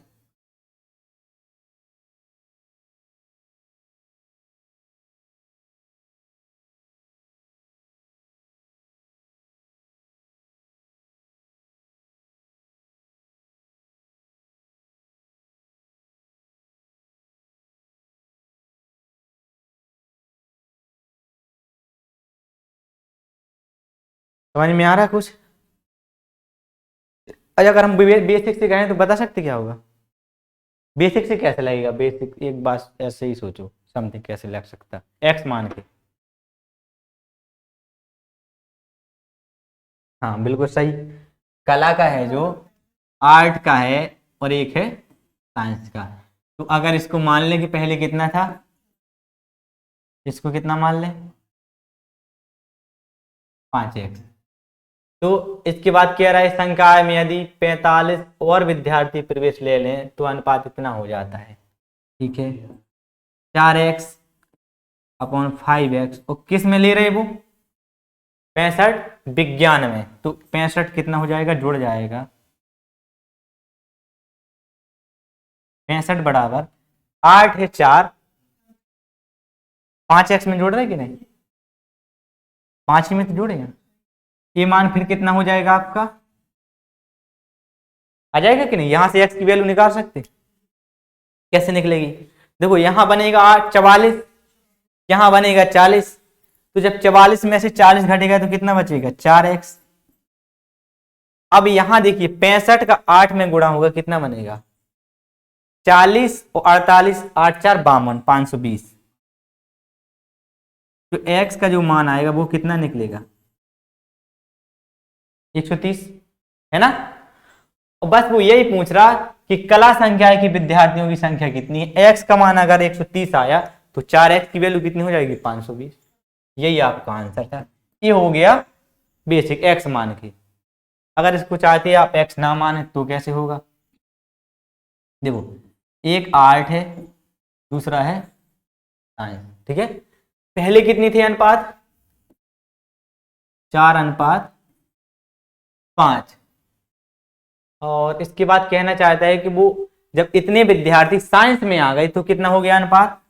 समझ में आ रहा है कुछ। अच्छा अगर हम बेसिक से गए तो बता सकते क्या होगा। बेसिक से कैसे लगेगा? बेसिक एक बात ऐसे ही सोचो, समथिंग कैसे लग सकता एक्स मान के। हाँ बिल्कुल सही। कला का है जो, आर्ट का है, और एक है साइंस का। तो अगर इसको मान ले कि पहले कितना था, इसको कितना मान ले, 5x। तो इसके बाद कह रहा है संकाय में यदि 45 और विद्यार्थी प्रवेश ले लें तो अनुपात इतना हो जाता है। ठीक है, 4x अपॉन 5x, और किस में ले रहे वो, 65 विज्ञान में। तो 65 कितना हो जाएगा, जुड़ जाएगा, 65 बराबर 8 है 4, 5x में जोड़ रहे कि नहीं, 5 ही में तो जोड़ेगा। ये मान फिर कितना हो जाएगा आपका, आ जाएगा कि नहीं? यहां से x की वैल्यू निकाल सकते, कैसे निकलेगी? देखो यहां बनेगा 8 44, यहां बनेगा 40, तो जब 44 में से 40 घटेगा तो कितना बचेगा, 4x। अब यहां देखिए 65 का 8 में गुणा होगा, कितना बनेगा, 40 और 48, 8 4 52, 520। तो x का जो मान आएगा वो कितना निकलेगा, 130, है ना? और बस वो यही पूछ रहा कि कला संख्या की विद्यार्थियों की संख्या कितनी है। x का मान अगर 130 आया तो 4x की वैल्यू कितनी हो जाएगी, 520। यही आपका आंसर था। ये हो गया बेसिक x मान के। अगर इसको चाहते आप x ना माने तो कैसे होगा, देखो एक आर्ट है, दूसरा है साइंस। ठीक है, पहले कितनी थी अनुपात, 4:5। और इसके बाद कहना चाहता है कि वो जब इतने विद्यार्थी साइंस में आ गए तो कितना हो गया अनुपात,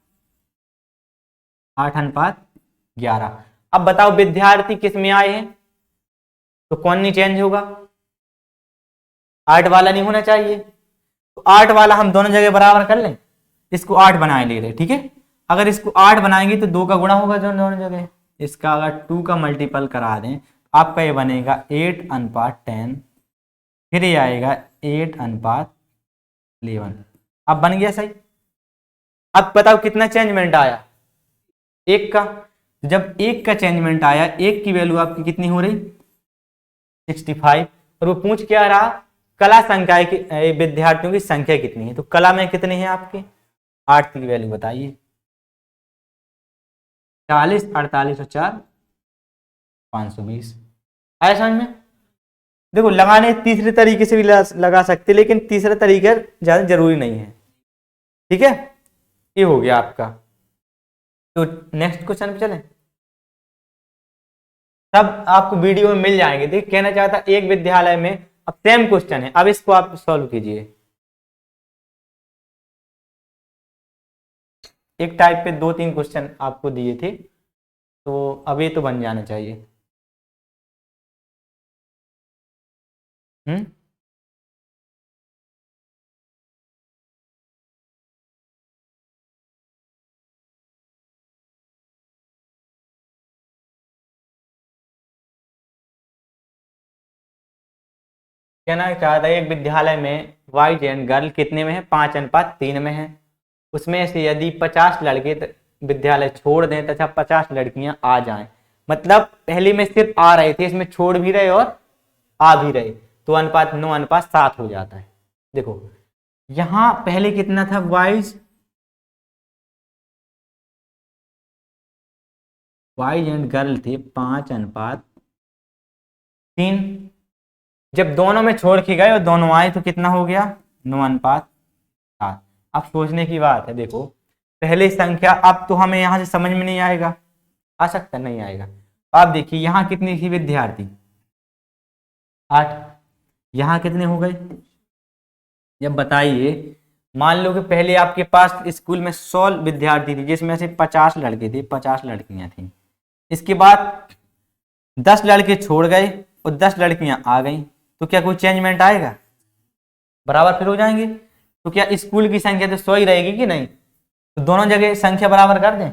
8:11। अब बताओ विद्यार्थी किस में आए हैं, तो कौन नहीं चेंज होगा, 8 वाला नहीं होना चाहिए। तो 8 वाला हम दोनों जगह बराबर कर लें, इसको 8 बनाए ले रहे। ठीक है, अगर इसको 8 बनाएंगे तो 2 का गुणा होगा दोनों जगह। इसका अगर 2 का मल्टीपल करा दें आपका ये बनेगा 8:10, फिर ये आएगा 8:11। अब बन गया सही। अब बताओ कितना चेंजमेंट आया, 1 का। जब 1 का चेंजमेंट आया, 1 की वैल्यू आपकी कितनी हो रही, 65। और वो पूछ क्या रहा, कला संकाय की विद्यार्थियों की संख्या कितनी है। तो कला में कितने हैं आपके, 8 की वैल्यू बताइए, 40 48 और 4 520। आया समझ में? देखो लगाने तीसरे तरीके से भी लगा सकते, लेकिन तीसरा तरीका ज्यादा जरूरी नहीं है। ठीक है, ये हो गया आपका। तो नेक्स्ट क्वेश्चन पे चलें। सब आपको वीडियो में मिल जाएंगे। देखिए कहना चाहता एक विद्यालय में, अब सेम क्वेश्चन है, अब इसको आप सॉल्व कीजिए। एक टाइप पे 2-3 क्वेश्चन आपको दिए थे, तो अब ये तो बन जाना चाहिए। हम्म, कहना चाहता है एक विद्यालय में बॉयज एंड गर्ल कितने में है, 5:3 में है। उसमें से यदि 50 लड़के विद्यालय छोड़ दें तथा 50 लड़कियां आ जाएं, मतलब पहले में सिर्फ आ रहे थे, इसमें छोड़ भी रहे और आ भी रहे, तो अनुपात 9:7 हो जाता है। देखो यहां पहले कितना था, बॉयज एंड गर्ल थे 5:3। जब दोनों में छोड़ के गए और दोनों आए तो कितना हो गया, 9:7। अब सोचने की बात है, देखो पहले संख्या, अब तो हमें यहां से समझ में नहीं आएगा, आ सकता नहीं आएगा। आप देखिए यहां कितनी थी विद्यार्थी, 8, यहां कितने हो गए। जब बताइए, मान लो कि पहले आपके पास स्कूल में 100 विद्यार्थी थे, जिसमें से 50 लड़के थे, 50 लड़कियां थी। इसके बाद 10 लड़के छोड़ गए और 10 लड़कियां आ गई, तो क्या कोई चेंजमेंट आएगा, बराबर फिर हो जाएंगे। तो क्या स्कूल की संख्या तो 100 ही रहेगी कि नहीं, तो दोनों जगह संख्या बराबर कर दें।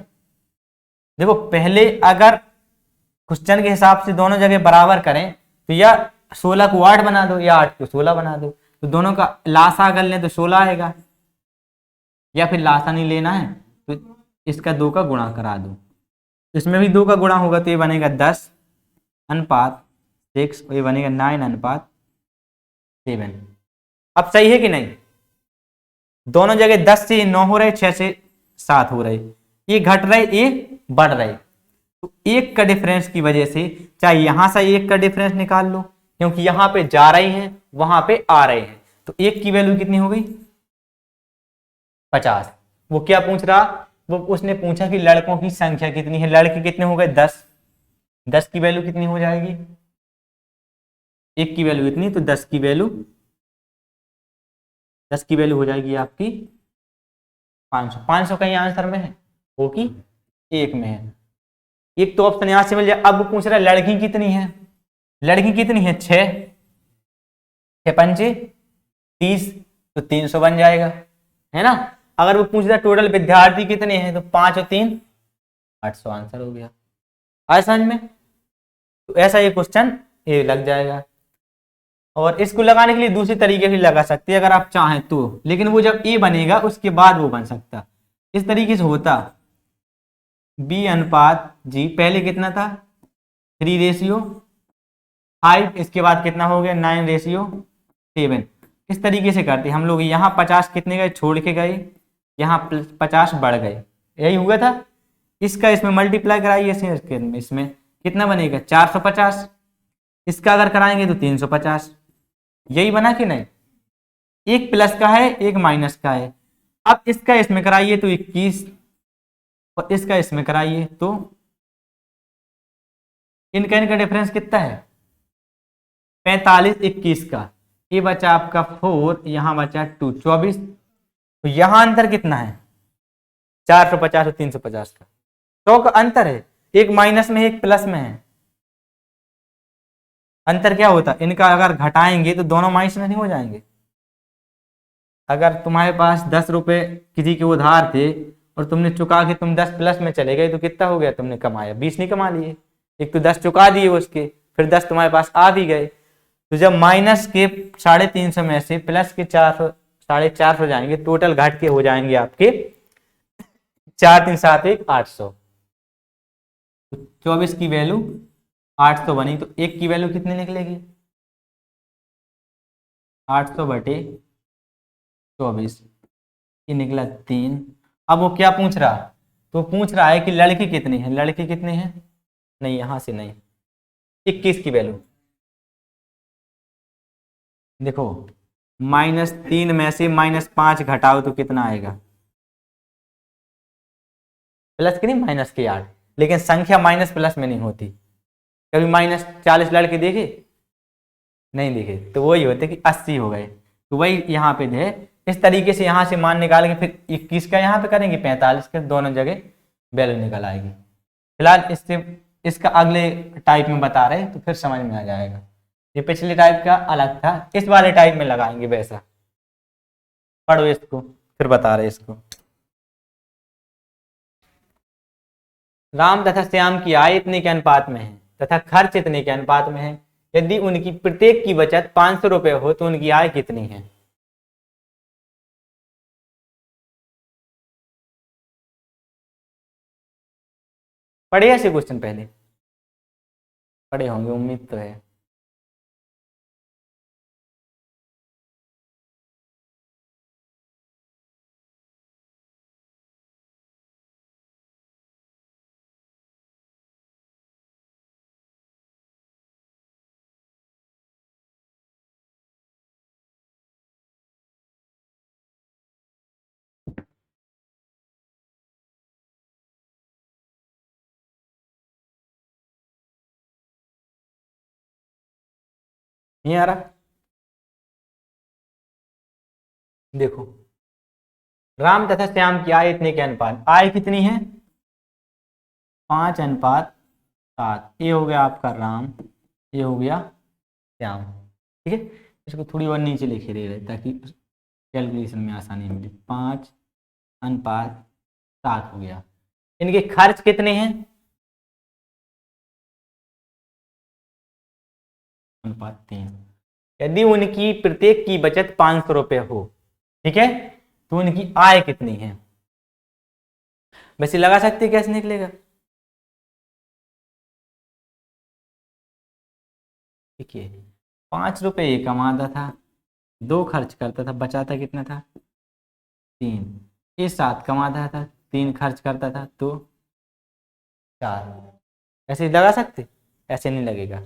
देखो पहले अगर क्वेश्चन के हिसाब से दोनों जगह बराबर करें तो या 16 को 8 बना दो या 8 को 16 बना दो, तो दोनों का लासा कर लें तो 16 आएगा। या फिर लासानी लेना है तो इसका 2 का गुणा करा दो, इसमें भी 2 का गुणा होगा तो ये बनेगा 10:6 और ये बनेगा 9:7। अब सही है कि नहीं? दोनों जगह 10 से 9 हो रहे, 6 से 7 हो रहे, ये घट रहे ये बढ़ रहे, तो 1 का डिफरेंस की वजह से चाहे यहां से 1 का डिफरेंस निकाल लो, क्योंकि यहां पे जा रहे हैं वहां पे आ रहे हैं, तो 1 की वैल्यू कितनी हो गई? 50। वो क्या पूछ रहा? वो उसने पूछा कि लड़कों की संख्या कितनी है, लड़के कितने हो गए? 10। 10 की वैल्यू कितनी हो जाएगी? 1 की वैल्यू इतनी, तो 10 की वैल्यू हो जाएगी आपकी 500। 500 कहीं आंसर में है? वो कि 1 में है। एक तो ऑप्शन यहां से मिल जाए। अब वो पूछ रहा है लड़की कितनी है, लड़की कितनी है? 6, 6 पंचे 30, तो 300 बन जाएगा, है ना। अगर वो पूछ रहा है टोटल विद्यार्थी कितने हैं, तो 5 और 3 800 आंसर हो गया। आया समझ में? तो ऐसा ये क्वेश्चन ये लग जाएगा। और इसको लगाने के लिए दूसरी तरीके भी लगा सकते हैं अगर आप चाहें तो, लेकिन वो जब ए बनेगा उसके बाद वो बन सकता। इस तरीके से होता B/G, पहले कितना था? 3:5, इसके बाद कितना हो गया? 9:7। इस तरीके से करते हम लोग। यहाँ 50 कितने गए? छोड़ के गए, यहाँ 50 बढ़ गए, यही हुआ था। इसका इसमें मल्टीप्लाई कराइए, इसमें कितना बनेगा? 450। इसका अगर कराएंगे तो 350। यही बना कि नहीं? एक प्लस का है एक माइनस का है। अब इसका इसमें कराइए तो 21, और इसका इसमें कराइए तो इनका डिफरेंस कितना है? 45, 21 का। ये बचा आपका 4, यहां बचा 2, 24। तो यहां अंतर कितना है? 450 और 350 का 100 का अंतर है। एक माइनस में एक प्लस में है। अंतर क्या होता? इनका अगर घटाएंगे तो दोनों माइनस में नहीं हो जाएंगे। अगर तुम्हारे पास 10 रुपए किसी के उधार थे और तुमने चुका के तुम 10 प्लस में चले गए, तो कितना हो गया? तुमने कमाया 20 नहीं कमा लिए। एक तो 10 चुका दिए उसके, फिर 10 तुम्हारे पास आ भी गए। तो जब माइनस के 350 में से प्लस के 400 450 जाएंगे, टोटल घट के हो जाएंगे आपके 4 3 7 1 800। 24 की वैल्यू 800 बनी, तो 1 की वैल्यू कितनी निकलेगी? 800/24, ये निकला 3। अब वो क्या पूछ रहा? तो पूछ रहा है कि लड़की कितनी है, लड़की कितनी है? नहीं, यहां से नहीं, 21 की वैल्यू देखो। -3 में से -5 घटाओ तो कितना आएगा? प्लस के नहीं, माइनस के 8। लेकिन संख्या माइनस प्लस में नहीं होती। कभी -40 लड़के देखे? नहीं देखे, तो वही होते कि 80 हो गए। तो वही यहाँ पे है। इस तरीके से यहाँ से मान निकाल के फिर 21 का यहाँ पे करेंगे, 45 का, दोनों जगह वैल्यू निकल आएगी। फिलहाल इससे इसका अगले टाइप में बता रहे हैं तो फिर समझ में आ जाएगा। ये पिछले टाइप का अलग था, इस वाले टाइप में लगाएंगे वैसा। पढ़ो इसको, फिर बता रहे इसको। राम तथा श्याम की आय इतने के अनुपात में है तथा खर्च इतने के अनुपात में है। यदि उनकी प्रत्येक की बचत 500 रुपए हो तो उनकी आय कितनी है? पढ़े ऐसे क्वेश्चन पहले? पढ़े होंगे, उम्मीद तो है। नहीं आ रहा? देखो, राम तथा श्याम की आय इतने के अनुपात, आय कितनी है? 5:7। ये हो गया आपका राम, ये हो गया श्याम। ठीक है, इसको थोड़ी और नीचे लिखे दे रहे ताकि कैलकुलेशन में आसानी मिले। 5:7 हो गया। इनके खर्च कितने हैं? अनुपात 3। यदि उनकी प्रत्येक की बचत 500 रुपये हो, ठीक है, तो उनकी आय कितनी है। वैसे लगा सकते हैं, कैसे निकलेगा। देखिए 5 रुपए ये कमाता था, 2 खर्च करता था, बचाता कितना था 3। ये 7 कमाता था, 3 खर्च करता था तो 4। ऐसे ही लगा सकते, ऐसे नहीं लगेगा।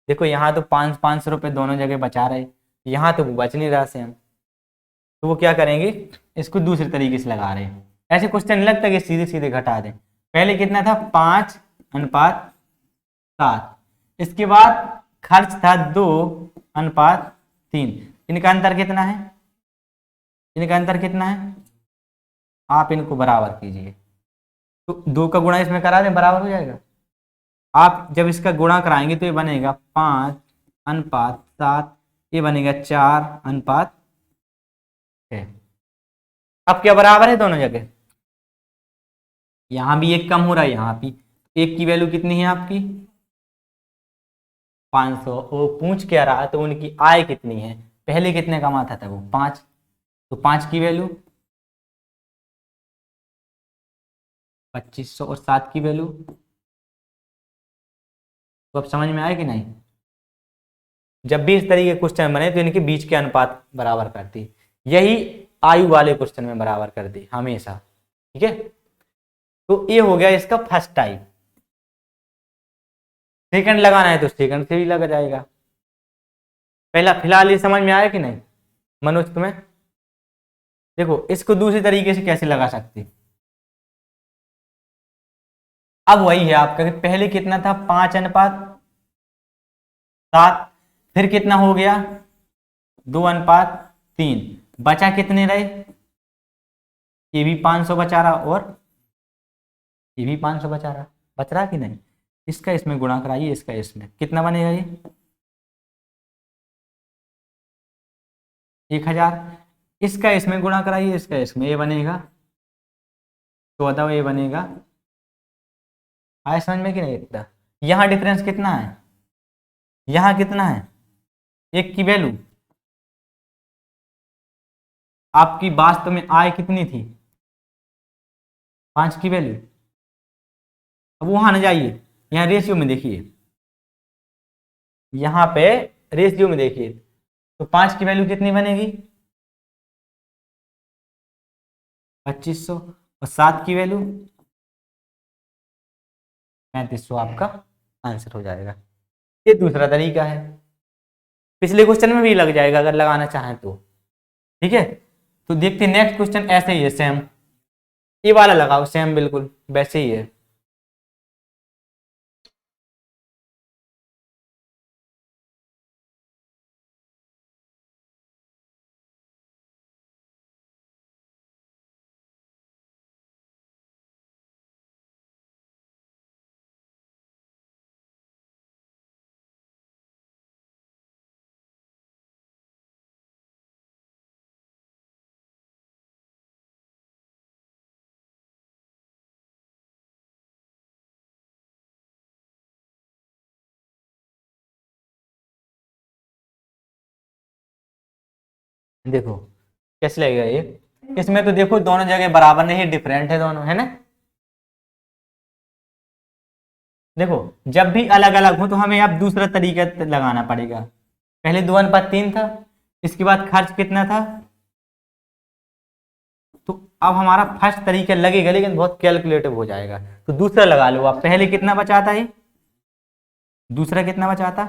देखो यहाँ तो 5-5 रुपए दोनों जगह बचा रहे, यहाँ तो वो बच नहीं रहा सेम। तो वो क्या करेंगे, इसको दूसरे तरीके से लगा रहे हैं। ऐसे क्वेश्चन नहीं लगता कि सीधे सीधे घटा दें। पहले कितना था 5:7, इसके बाद खर्च था 2:3। इनका अंतर कितना है, इनका अंतर कितना है, आप इनको बराबर कीजिए। तो 2 का गुणा इसमें करा दें, बराबर हो जाएगा। आप जब इसका गुणा कराएंगे तो ये बनेगा 5:7, ये बनेगा 4:6। अब क्या बराबर है दोनों जगह, यहां भी एक कम हो रहा है, यहां भी। एक की वैल्यू कितनी है आपकी 500। वो पूछ क्या रहा तो उनकी आय कितनी है, पहले कितने कमाता था वो 5, तो 5 की वैल्यू 2500 और 7 की वैल्यू। तो अब समझ में आए कि नहीं। जब भी इस तरीके के क्वेश्चन बने तो इनके बीच के अनुपात बराबर करती, यही आयु वाले क्वेश्चन में बराबर करती हमेशा। ठीक है, तो ये हो गया इसका फर्स्ट टाइप। सेकंड लगाना है तो सेकंड से भी लग जाएगा। पहला फिलहाल ये समझ में आया कि नहीं मनोज तुम्हें। देखो इसको दूसरी तरीके से कैसे लगा सकते, अब वही है आपका कि पहले कितना था 5:7, फिर कितना हो गया 2:3, बचा कितने रहे, ये भी 500 बचा रहा और ये भी 500 बचा रहा, बच रहा कि नहीं। इसका इसमें गुणा कराइए, इसका इसमें कितना बनेगा ये 1000। इसका इसमें गुणा कराइए, इसका इसमें, ये बनेगा 14, ये बनेगा। आए समझ में कि नहीं इतना। यहाँ डिफरेंस कितना है, यहाँ कितना है, एक की वैल्यू। आपकी वास्तव में आय कितनी थी 5 की वैल्यू। अब वहां न जाइए, यहाँ रेशियो में देखिए, यहाँ पे रेशियो में देखिए, तो 5 की वैल्यू कितनी बनेगी 2500 और 7 की वैल्यू 3500। आपका आंसर हो जाएगा। ये दूसरा तरीका है, पिछले क्वेश्चन में भी लग जाएगा अगर लगाना चाहें तो। ठीक है, तो देखते नेक्स्ट क्वेश्चन ऐसे ही है सेम, ये वाला लगाओ सेम बिल्कुल वैसे ही है। देखो कैसे लगेगा ये, इसमें तो देखो दोनों जगह बराबर नहीं, डिफरेंट है दोनों, है ना। देखो जब भी अलग अलग हो तो हमें अब दूसरा तरीका लगाना पड़ेगा। पहले 2:3 था, इसके बाद खर्च कितना था, तो अब हमारा फर्स्ट तरीका लगेगा लेकिन बहुत कैलकुलेटिव हो जाएगा। तो दूसरा लगा लो आप, पहले कितना बचाता है, दूसरा कितना बचाता,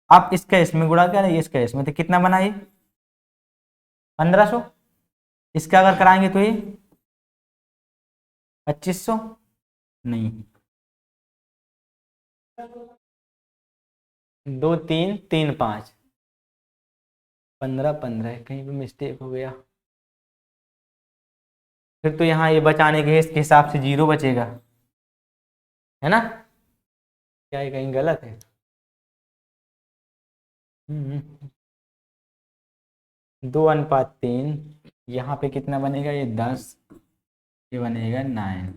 आप इसका इसमें गुणा करें, इसका इसमें, तो कितना बना ये 1500। इसका अगर कराएंगे तो ये 2500 नहीं, 2 3 3 5 15 15, कहीं पे मिस्टेक हो गया। फिर तो यहाँ ये बचाने के इसके हिसाब से 0 बचेगा, है ना। क्या ये कहीं गलत है। 2:3, यहाँ पे कितना बनेगा ये 10, ये बनेगा 9,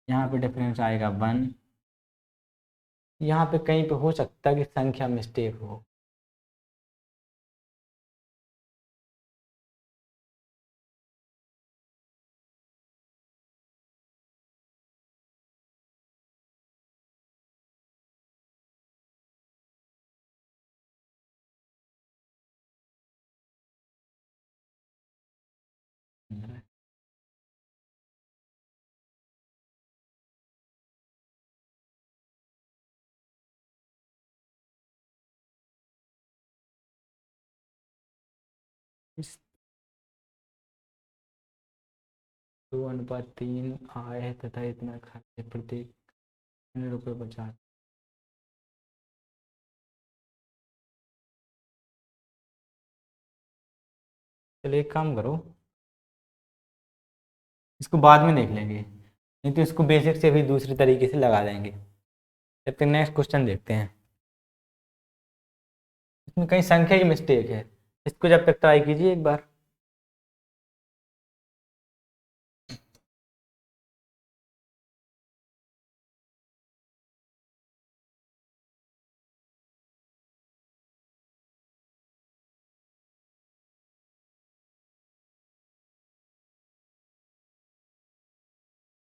यहाँ पे डिफरेंस आएगा 1। यहाँ पे कहीं पे हो सकता है कि संख्या मिस्टेक हो, इस 2:3 आय है तथा इतना खर्च है, प्रत्येक ₹100 बचा। चलो एक काम करो, इसको बाद में देख लेंगे, नहीं तो इसको बेसिक से भी दूसरी तरीके से लगा देंगे। जब तक नेक्स्ट क्वेश्चन देखते हैं, इसमें कहीं संख्या की मिस्टेक है, इसको जब तक ट्राई कीजिए एक बार।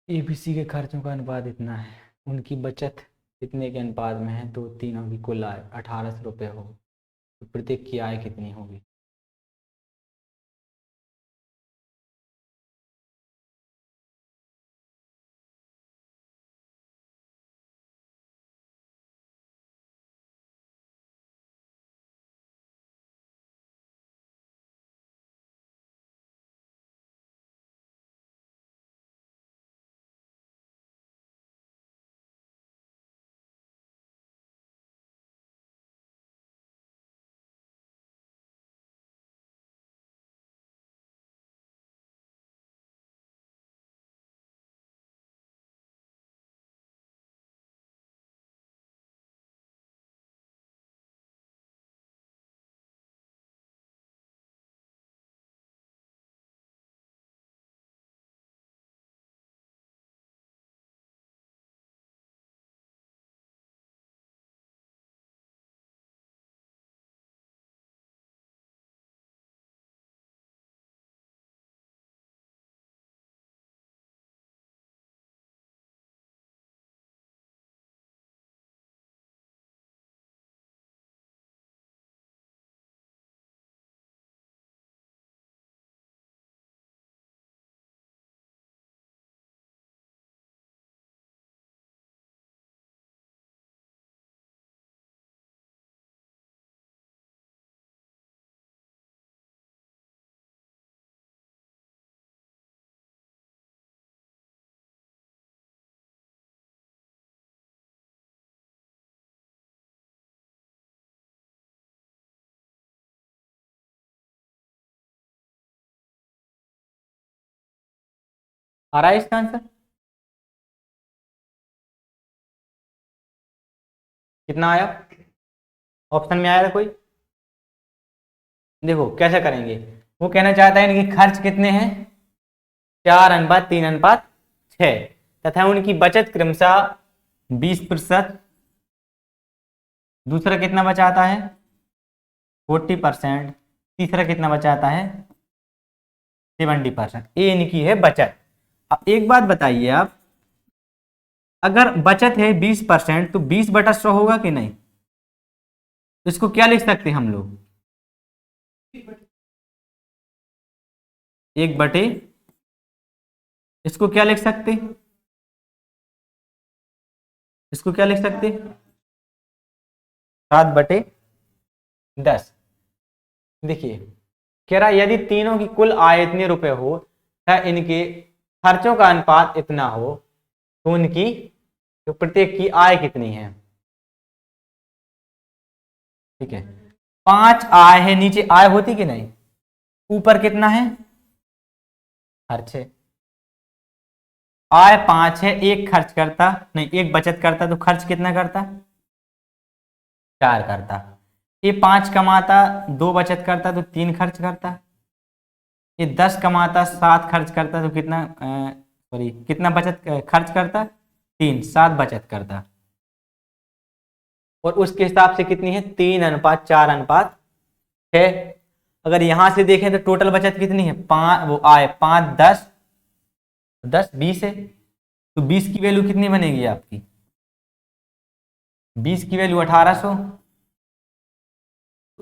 एबीसी के खर्चों का अनुपात इतना है, उनकी बचत कितने के अनुपात में है, तो तीनों की कुल आय 1800 हो, तो प्रत्येक की आय कितनी होगी। आ रहा है इसका आंसर कितना आया, ऑप्शन में आया था कोई। देखो कैसे करेंगे, वो कहना चाहता है इनके खर्च कितने हैं, 4:3:6, तथा उनकी बचत क्रमशः 20%, दूसरा कितना बचाता है 40%, तीसरा कितना बचाता है 70%, ये इनकी है बचत। अब एक बात बताइए आप, अगर बचत है 20% तो 20/100 होगा कि नहीं, तो इसको क्या लिख सकते हैं हम लोग, 1/, इसको क्या लिख सकते, इसको क्या लिख सकते 7/10। देखिए कह रहा यदि तीनों की कुल आय इतने रुपए हो तथा इनके खर्चों का अनुपात इतना हो, तो उनकी तो प्रत्येक की आय कितनी है। ठीक है, 5 आय है, नीचे आय होती कि नहीं, ऊपर कितना है खर्च है, आय 5 है, एक खर्च करता नहीं, एक बचत करता तो खर्च कितना करता 4 करता, ये 5 कमाता 2 बचत करता तो 3 खर्च करता, ये 10 कमाता 7 खर्च करता तो कितना सॉरी कितना बचत खर्च करता 3, 7 बचत करता, और उसके हिसाब से कितनी है 3:4:6। अगर यहां से देखें तो टोटल बचत कितनी है 5, वो आए 5, 10, 10 20 है, तो 20 की वैल्यू कितनी बनेगी आपकी, 20 की वैल्यू 1800,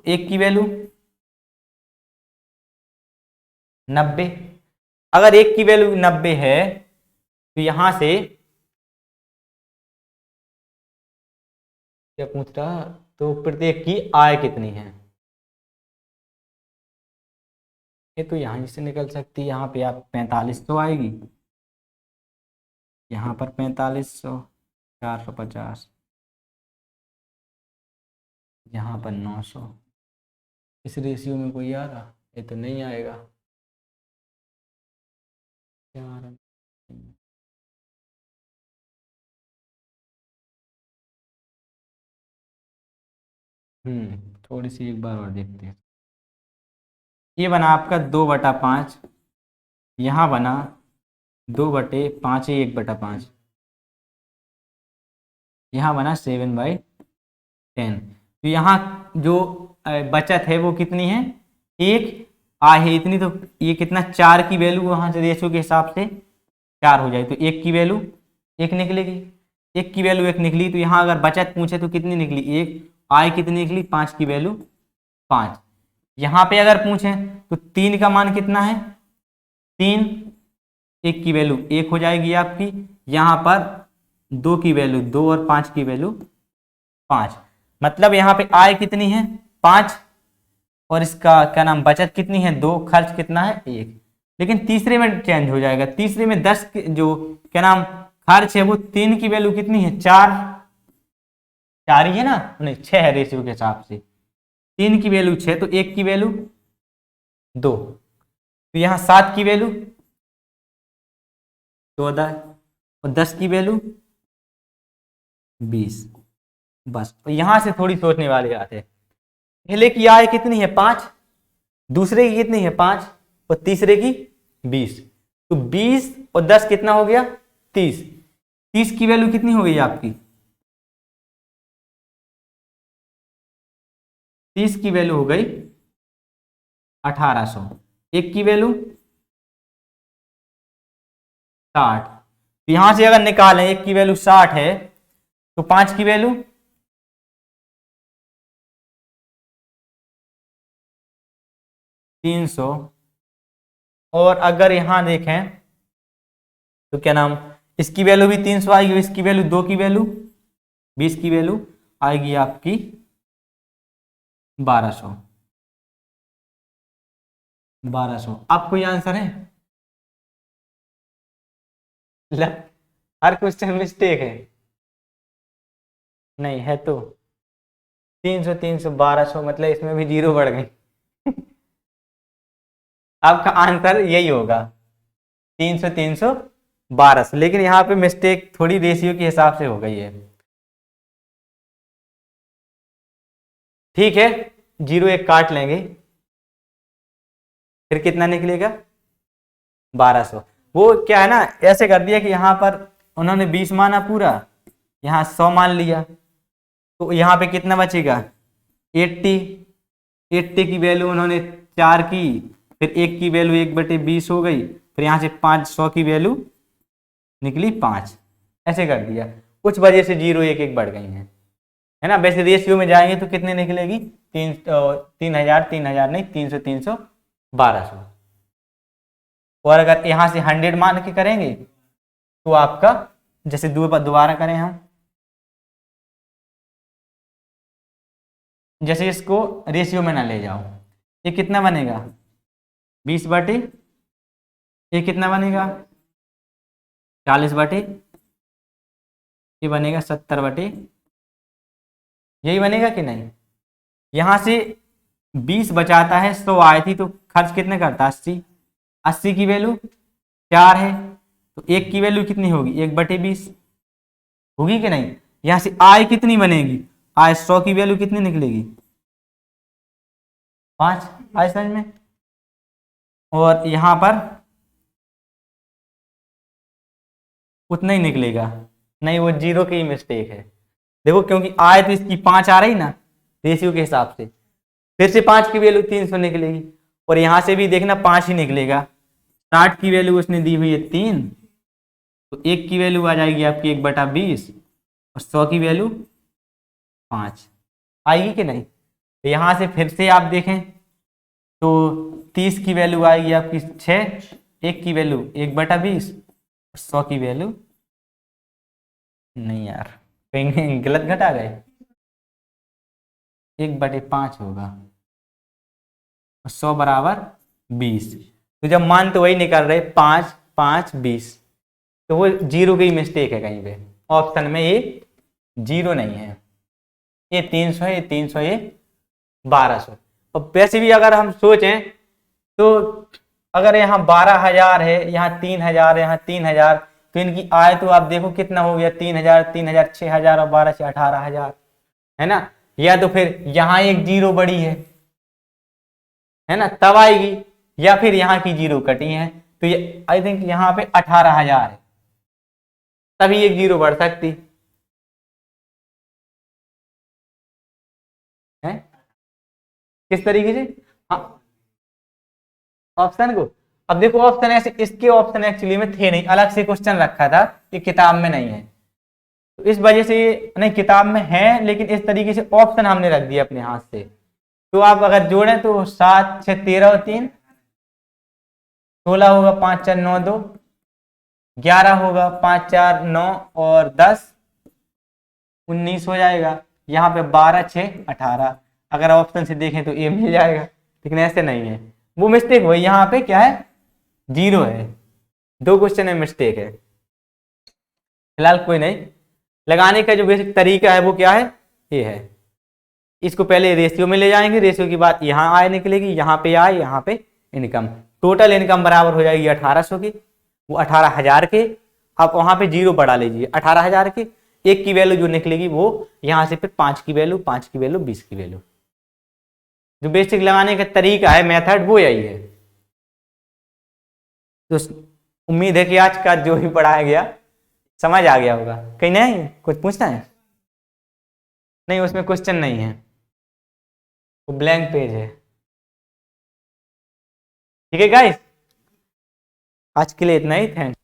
एक की वैल्यू 90, अगर एक की वैल्यू 90 है तो यहां से क्या पूछ रहा, तो प्रत्येक की आय कितनी है, ये तो यहां से निकल सकती है। यहाँ पे आप 4500 आएगी, यहाँ पर 4500, 450, यहाँ पर 900। इस रेशियो में कोई आ रहा, ये तो नहीं आएगा। चार, थोड़ी सी एक बार और देखते हैं। ये बना आपका 2/5, यहाँ बना 2/5 ही 1/5, यहाँ बना 7/10। तो यहाँ जो बचत है वो कितनी है, एक आय है इतनी, तो ये कितना, 4 की वैल्यू वहां से रेशियो के हिसाब से 4 हो जाए तो एक की वैल्यू एक निकलेगी, एक की वैल्यू एक निकली। तो यहाँ अगर बचत पूछे तो कितनी निकली, एक, आय कितनी निकली, 5 की वैल्यू 5। यहाँ पे अगर पूछे तो 3 का मान कितना है, 3, एक की वैल्यू एक हो जाएगी आपकी, यहाँ पर 2 की वैल्यू 2 और 5 की वैल्यू 5। मतलब यहाँ पे आय कितनी है 5, और इसका क्या नाम बचत कितनी है 2, खर्च कितना है 1। लेकिन तीसरे में चेंज हो जाएगा, तीसरे में 10 जो क्या नाम खर्च है वो 3 की वैल्यू कितनी है 4, 4 ही है ना, नहीं 6 है रेशियो के हिसाब से, 3 की वैल्यू 6 तो 1 की वैल्यू 2, तो यहाँ 7 की वैल्यू 14 और 10 की वैल्यू 20। बस तो यहां से थोड़ी सोचने वाली बात है। पहले की आय कितनी है 5, दूसरे की कितनी है 5 और तीसरे की 20, तो 20 और 10 कितना हो गया 30। 30 की वैल्यू कितनी हो गई आपकी, 30 की वैल्यू हो गई 1800, एक की वैल्यू 60। तो यहां से अगर निकालें एक की वैल्यू 60 है तो 5 की वैल्यू 300, और अगर यहां देखें तो क्या नाम इसकी वैल्यू भी 300 आएगी, इसकी वैल्यू 2 की वैल्यू 20 की वैल्यू आएगी आपकी 1200। 1200 आपको ये आंसर है, हर क्वेश्चन मिस्टेक है, नहीं है तो 300 300 1200, मतलब इसमें भी जीरो बढ़ गई आपका आंसर यही होगा 300 300 1200, लेकिन यहाँ पे मिस्टेक थोड़ी रेशियो के हिसाब से हो गई है। ठीक है, जीरो एक काट लेंगे, फिर कितना निकलेगा 1200। वो क्या है ना, ऐसे कर दिया कि यहाँ पर उन्होंने 20 माना पूरा, यहाँ 100 मान लिया, तो यहाँ पे कितना बचेगा 80। 80 की वैल्यू उन्होंने 4 की, फिर एक की वैल्यू 1/20 हो गई, फिर यहाँ से 500 की वैल्यू निकली 5, ऐसे कर दिया। कुछ वजह से जीरो एक एक बढ़ गई है ना। वैसे रेशियो में जाएंगे तो कितने निकलेगी 3000 3000 नहीं 300 300 1200। और अगर यहाँ से 100 मान के करेंगे तो आपका, जैसे दोबारा करें हम, जैसे इसको रेशियो में ना ले जाओ, ये कितना बनेगा 20/, ये कितना बनेगा 40/, ये बनेगा 70/, यही बनेगा कि नहीं। यहां से 20 बचाता है, 100 आई थी तो खर्च कितने करता 80, 80 की वैल्यू 4 है, तो एक की वैल्यू कितनी होगी 1/20 होगी कि नहीं। यहां से आय कितनी बनेगी, आय 100 की वैल्यू कितनी निकलेगी 5, आय समझ में। और यहां पर उतना ही निकलेगा, नहीं वो जीरो की मिस्टेक है। देखो क्योंकि आय तो इसकी 5 आ रही ना रेशियो के हिसाब से, फिर से 5 की वैल्यू 300 निकलेगी, और यहां से भी देखना 5 ही निकलेगा। 60 की वैल्यू उसने दी हुई है 3, तो एक की वैल्यू आ जाएगी आपकी 1/20, और 100 की वैल्यू 5 आएगी कि नहीं। तो यहां से फिर से आप देखें तो 30 की वैल्यू आएगी आपकी 6, 1 की वैल्यू 1/20, 100 की वैल्यू, नहीं यार कहीं गलत घटा गए, 1/5 होगा, 100 बराबर 20। तो जब मान तो वही निकाल रहे 5 5 20, तो वो जीरो की मिस्टेक है कहीं पे, ऑप्शन में ये जीरो नहीं है, ये 300 है, ये 300, ये 1200। और वैसे भी अगर हम सोचें तो अगर यहाँ 12,000 है, यहाँ 3,000 है, यहाँ 3,000, तो इनकी आय तो आप देखो कितना हो गया, 3,000 3,000 6,000 और 12 से 18,000, है ना। या तो फिर यहाँ एक जीरो बड़ी है ना, तब आएगी, या फिर यहाँ की जीरो कटी है, तो ये आई थिंक यहाँ पे 18,000 है, तभी एक जीरो बढ़ सकती है। किस तरीके से, हाँ ऑप्शन को, अब देखो ऑप्शन ऐसे, इसके ऑप्शन एक्चुअली में थे नहीं, अलग से क्वेश्चन रखा था, ये किताब में नहीं है, तो इस वजह से ये नहीं, किताब में है लेकिन इस तरीके से ऑप्शन हमने रख दिया अपने हाथ से। तो आप अगर जोड़ें तो 7 6 13 और 3 16 होगा, 5 4 9 2 11 होगा, 5 4 9 और 10 19 हो जाएगा, यहाँ पे 12 6 18, अगर ऑप्शन से देखें तो ये मिल जाएगा, लेकिन ऐसे नहीं है, वो मिस्टेक हुई, यहाँ पे क्या है, जीरो है, 2 क्वेश्चन में मिस्टेक है। फिलहाल कोई नहीं, लगाने का जो बेसिक तरीका है वो क्या है, ये है, इसको पहले रेशियो में ले जाएंगे, रेशियो की बात यहाँ आय निकलेगी, यहाँ पे आय, यहाँ पे इनकम, टोटल इनकम बराबर हो जाएगी 1800 की, वो 18,000 के, आप वहां पे जीरो बढ़ा लीजिए 18,000 के, एक की वैल्यू जो निकलेगी वो यहाँ से फिर 5 की वैल्यू, 5 की वैल्यू, 20 की वैल्यू, जो बेसिक लगाने का तरीका है, मेथड, वो यही है। तो उम्मीद है कि आज का जो भी पढ़ाया गया समझ आ गया होगा। कहीं नहीं कुछ पूछना है, नहीं उसमें क्वेश्चन नहीं है, वो ब्लैंक पेज है। ठीक है गाइस, आज के लिए इतना ही, थैंक्स।